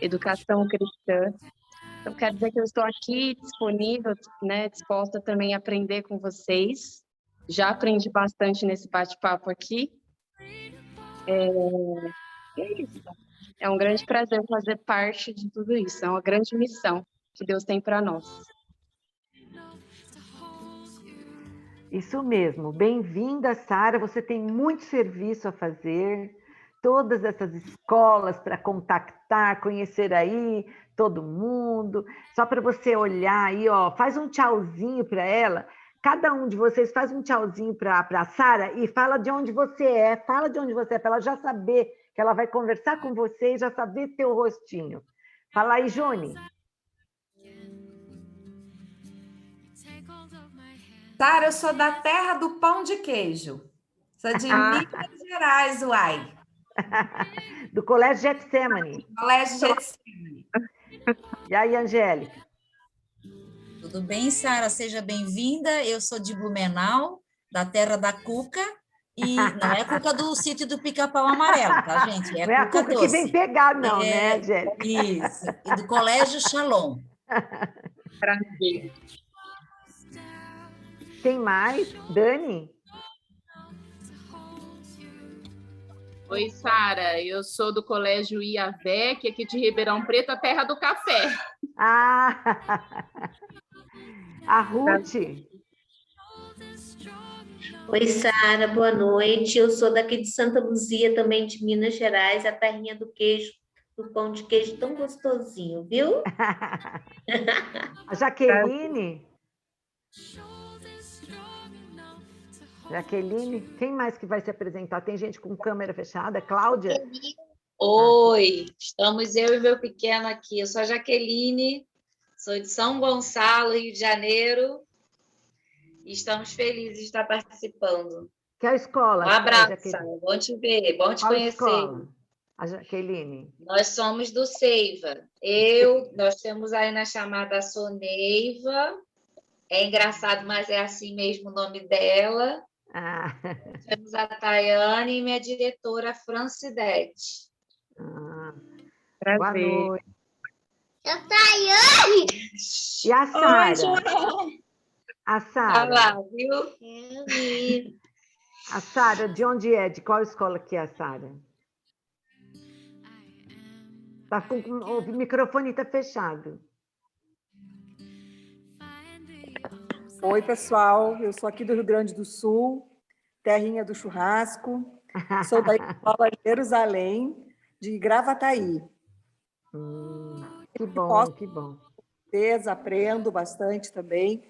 educação cristã. Então, quero dizer que eu estou aqui disponível, né, disposta também a aprender com vocês. Já aprendi bastante nesse bate-papo aqui. É isso. É um grande prazer fazer parte de tudo isso. É uma grande missão que Deus tem para nós. Isso mesmo. Bem-vinda, Sara. Você tem muito serviço a fazer. Todas essas escolas para contactar, conhecer aí todo mundo. Só para você olhar aí, ó, faz um tchauzinho para ela. Cada um de vocês faz um tchauzinho para a Sara e fala de onde você é. Fala de onde você é, para ela já saber que ela vai conversar com você e já saber teu rostinho. Fala aí, Juni. Sara, eu sou da terra do pão de queijo. Sou de Minas Gerais, uai. Do Colégio Getsemane. Colégio Getsemane. E aí, Angélica? Tudo bem, Sara? Seja bem-vinda. Eu sou de Blumenau, da terra da cuca. E não é a cuca do sítio do Pica-Pau Amarelo, tá, gente? É não é a cuca doce. que vem pegar, não, né, Angélica? Isso. E do Colégio Shalom. Prazer. Tem mais? Dani? Oi, Sara. Eu sou do Colégio IAVEC, aqui de Ribeirão Preto, a terra do café. Ah! A Ruth? Oi, Sara, boa noite. Eu sou daqui de Santa Luzia, também de Minas Gerais, a terrinha do queijo, do pão de queijo tão gostosinho, viu? A Jaqueline? Jaqueline, quem mais que vai se apresentar? Tem gente com câmera fechada? Cláudia? Oi, estamos eu e meu pequeno aqui. Eu sou a Jaqueline, sou de São Gonçalo, Rio de Janeiro, e estamos felizes de estar participando. Que é a escola? Um abraço, bom te ver, bom te Qual conhecer. Escola? A Jaqueline. Nós somos do Seiva. Nós temos aí na chamada Soneiva. É engraçado, mas é assim mesmo o nome dela. Ah. Temos a Tayane e minha diretora, Francidete. Prazer. Boa noite. Eu Tayane! E a Sara? Oi, a Sara. Olha lá, viu? A Sara, de onde é? De qual escola que é a Sara? Tá com, o microfone está fechado. Oi, pessoal. Eu sou aqui do Rio Grande do Sul, terrinha do churrasco. Sou da escola Jerusalém, de Gravataí. Que bom, que bom. Aprendo bastante também.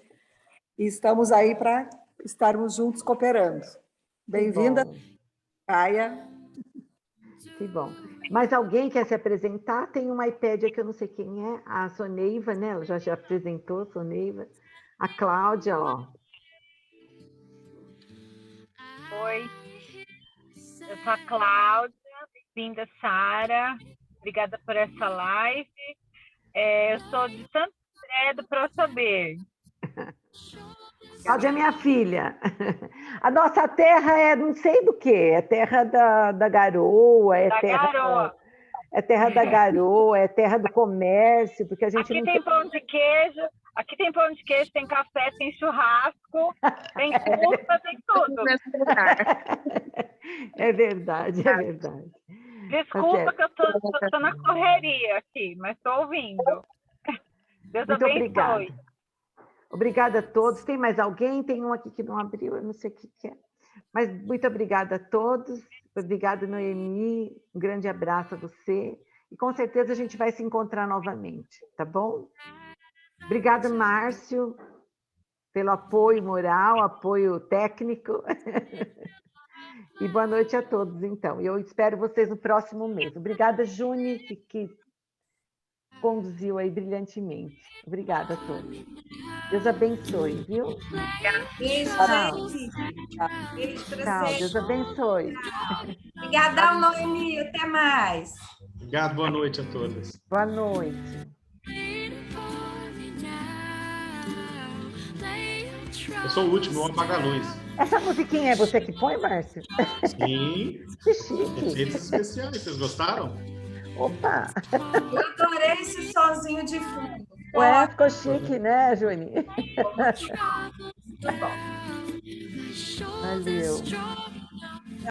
E estamos aí para estarmos juntos cooperando. Bem-vinda, Caia. Que bom. Mas alguém quer se apresentar? Tem um iPad aqui, eu não sei quem é. A Soneiva, né? Ela já apresentou, a Soneiva. A Cláudia, ó. Oi, eu sou a Cláudia, bem-vinda, Sara. Obrigada por essa live. Eu sou de Santo André do Prossober. Cláudia é minha filha. A nossa terra é não sei do que, é terra da garoa, é terra da garoa, é terra do comércio, porque a gente aqui não tem pão de queijo, aqui tem pão de queijo, tem café, tem churrasco, tem curva, tem tudo. É verdade, é verdade. Desculpa que eu estou na correria aqui, mas estou ouvindo. Deus muito abençoe. Obrigada. Obrigada a todos. Tem mais alguém? Tem um aqui que não abriu, eu não sei o que é. Mas muito obrigada a todos. Obrigada, Noemi. Um grande abraço a você. E com certeza a gente vai se encontrar novamente, tá bom? Obrigada, Márcio, pelo apoio moral, apoio técnico. E boa noite a todos, então. Eu espero vocês no próximo mês. Obrigada, Juni, que conduziu aí brilhantemente. Obrigada a todos. Deus abençoe, viu? Beijo, Tchau. gente. Beijo pra Tchau, vocês. Deus abençoe. Obrigadão, Noemi. Até mais. Obrigado, boa noite a todas. Boa noite. Eu sou o último, vou apagar a luz. Essa musiquinha é você que põe, Márcio? Sim. Que chique. Efeitos especiais, vocês gostaram? Opa! Eu adorei esse sonzinho de fundo. Ué, ficou chique, né, Juni? Muito bom. Valeu.